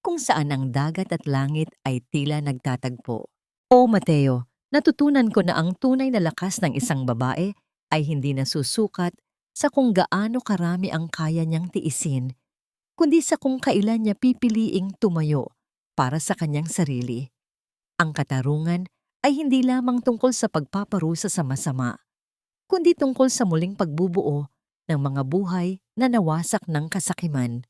kung saan ang dagat at langit ay tila nagtatagpo. O Mateo, natutunan ko na ang tunay na lakas ng isang babae ay hindi nasusukat sa kung gaano karami ang kaya niyang tiisin, kundi sa kung kailan niya pipiliing tumayo para sa kanyang sarili. Ang katarungan ay hindi lamang tungkol sa pagpaparusa sa masama, kundi tungkol sa muling pagbubuo ng mga buhay na nawasak ng kasakiman.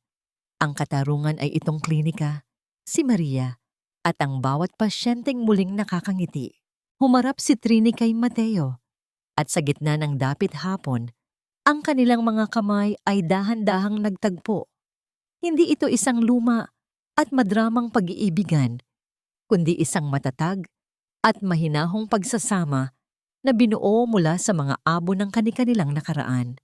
Ang katarungan ay itong klinika, si Maria, at ang bawat pasyenteng muling nakakangiti. Humarap si Trini kay Mateo, at sa gitna ng dapit hapon, ang kanilang mga kamay ay dahan-dahang nagtagpo. Hindi ito isang luma at madramang pag-iibigan, kundi isang matatag at mahinahong pagsasama na binuo mula sa mga abo ng kani-kanilang nakaraan.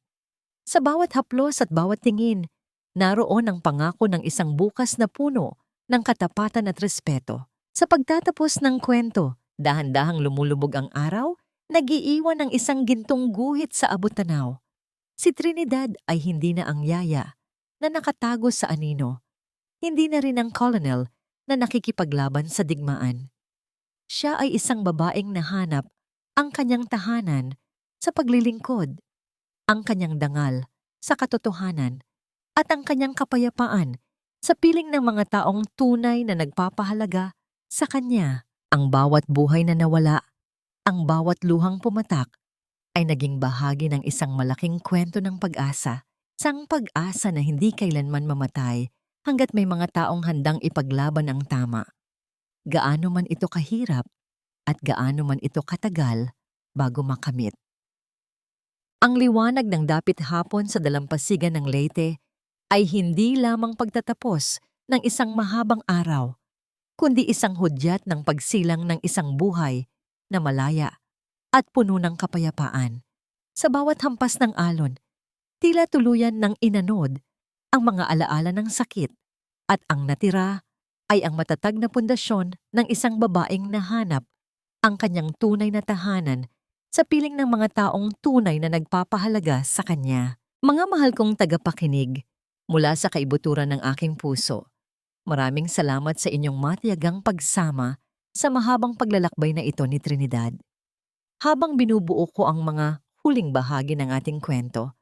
Sa bawat haplos at bawat tingin, naroon ang pangako ng isang bukas na puno ng katapatan at respeto. Sa pagtatapos ng kwento, dahan-dahang lumulubog ang araw, nag-iiwan ng isang gintong guhit sa abot-tanaw. Si Trinidad ay hindi na ang yaya na nakatago sa anino. Hindi na rin ang colonel na nakikipaglaban sa digmaan. Siya ay isang babaeng nahanap ang kanyang tahanan sa paglilingkod, ang kanyang dangal sa katotohanan, at ang kanyang kapayapaan sa piling ng mga taong tunay na nagpapahalaga sa kanya. Ang bawat buhay na nawala, ang bawat luhang pumatak, ay naging bahagi ng isang malaking kwento ng pag-asa. Isang pag-asa na hindi kailanman mamatay hanggat may mga taong handang ipaglaban ang tama. Gaano man ito kahirap at gaano man ito katagal bago makamit. Ang liwanag ng dapit hapon sa dalampasigan ng Leyte ay hindi lamang pagtatapos ng isang mahabang araw, kundi isang hudyat ng pagsilang ng isang buhay na malaya at puno ng kapayapaan. Sa bawat hampas ng alon, tila tuluyan ng inanod ang mga alaala ng sakit, at ang natira ay ang matatag na pundasyon ng isang babaeng nahanap ang kanyang tunay na tahanan sa piling ng mga taong tunay na nagpapahalaga sa kanya. Mga mahal kong tagapakinig, mula sa kaibuturan ng aking puso, maraming salamat sa inyong matiyagang pagsama sa mahabang paglalakbay na ito ni Trinidad. Habang binubuo ko ang mga huling bahagi ng ating kwento,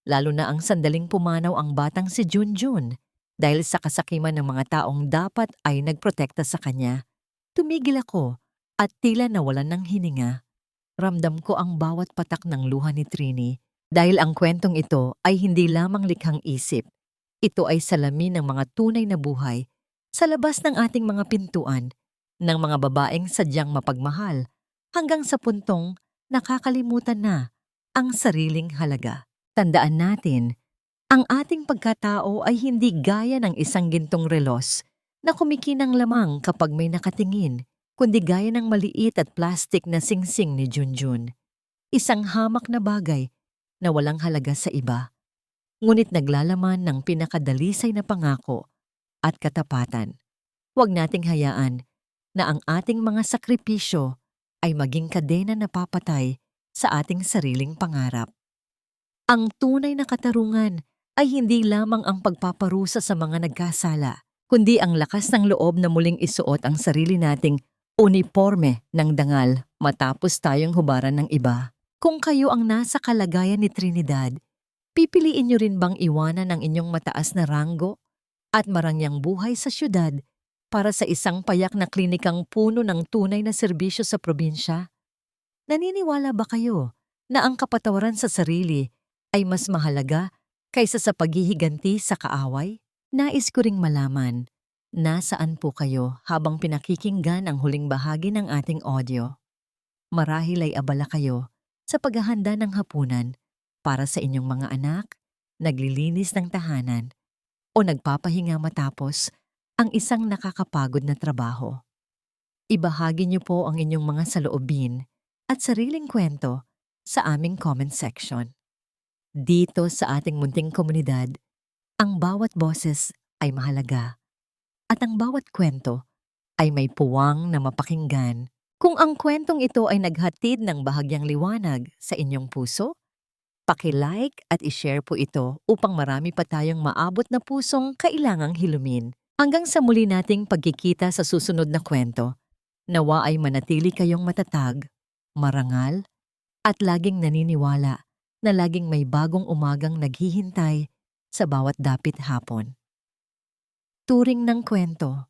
lalo na ang sandaling pumanaw ang batang si Junjun dahil sa kasakiman ng mga taong dapat ay nagprotekta sa kanya, tumigil ako at tila nawalan ng hininga. Ramdam ko ang bawat patak ng luha ni Trini dahil ang kwentong ito ay hindi lamang likhang isip. Ito ay salamin ng mga tunay na buhay sa labas ng ating mga pintuan, ng mga babaeng sadyang mapagmahal, hanggang sa puntong nakakalimutan na ang sariling halaga. Tandaan natin, ang ating pagkatao ay hindi gaya ng isang gintong relos na kumikinang lamang kapag may nakatingin, kundi gaya ng maliit at plastik na singsing ni Junjun. Isang hamak na bagay na walang halaga sa iba, ngunit naglalaman ng pinakadalisay na pangako at katapatan. Huwag nating hayaan na ang ating mga sakripisyo ay maging kadena na papatay sa ating sariling pangarap. Ang tunay na katarungan ay hindi lamang ang pagpaparusa sa mga nagkasala, kundi ang lakas ng loob na muling isuot ang sarili nating uniporme ng dangal matapos tayong hubaran ng iba. Kung kayo ang nasa kalagayan ni Trinidad, pipiliin niyo rin bang iwanan ang inyong mataas na ranggo at marangyang buhay sa syudad para sa isang payak na klinikang puno ng tunay na serbisyo sa probinsya? Naniniwala ba kayo na ang kapatawaran sa sarili ay mas mahalaga kaysa sa paghihiganti sa kaaway? Nais ko ring malaman, nasaan po kayo habang pinakikinggan ang huling bahagi ng ating audio? Marahil ay abala kayo sa paghahanda ng hapunan para sa inyong mga anak, naglilinis ng tahanan, o nagpapahinga matapos ang isang nakakapagod na trabaho. Ibahagi niyo po ang inyong mga saloobin at sariling kwento sa aming comment section. Dito sa ating munting komunidad, ang bawat boses ay mahalaga at ang bawat kwento ay may puwang na mapakinggan. Kung ang kwentong ito ay naghatid ng bahagyang liwanag sa inyong puso, paki-like at i-share po ito upang marami pa tayong maabot na pusong kailangang hilumin. Hanggang sa muli nating pagkikita sa susunod na kwento, nawa ay manatili kayong matatag, marangal, at laging naniniwala na laging may bagong umagang naghihintay sa bawat dapit hapon. Turing ng kwento,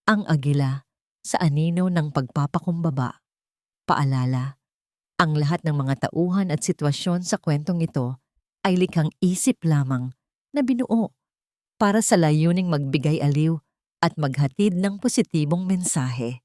ang agila sa anino ng pagpapakumbaba. Paalala, ang lahat ng mga tauhan at sitwasyon sa kwentong ito ay likhang isip lamang na binuo para sa layuning magbigay aliw at maghatid ng positibong mensahe.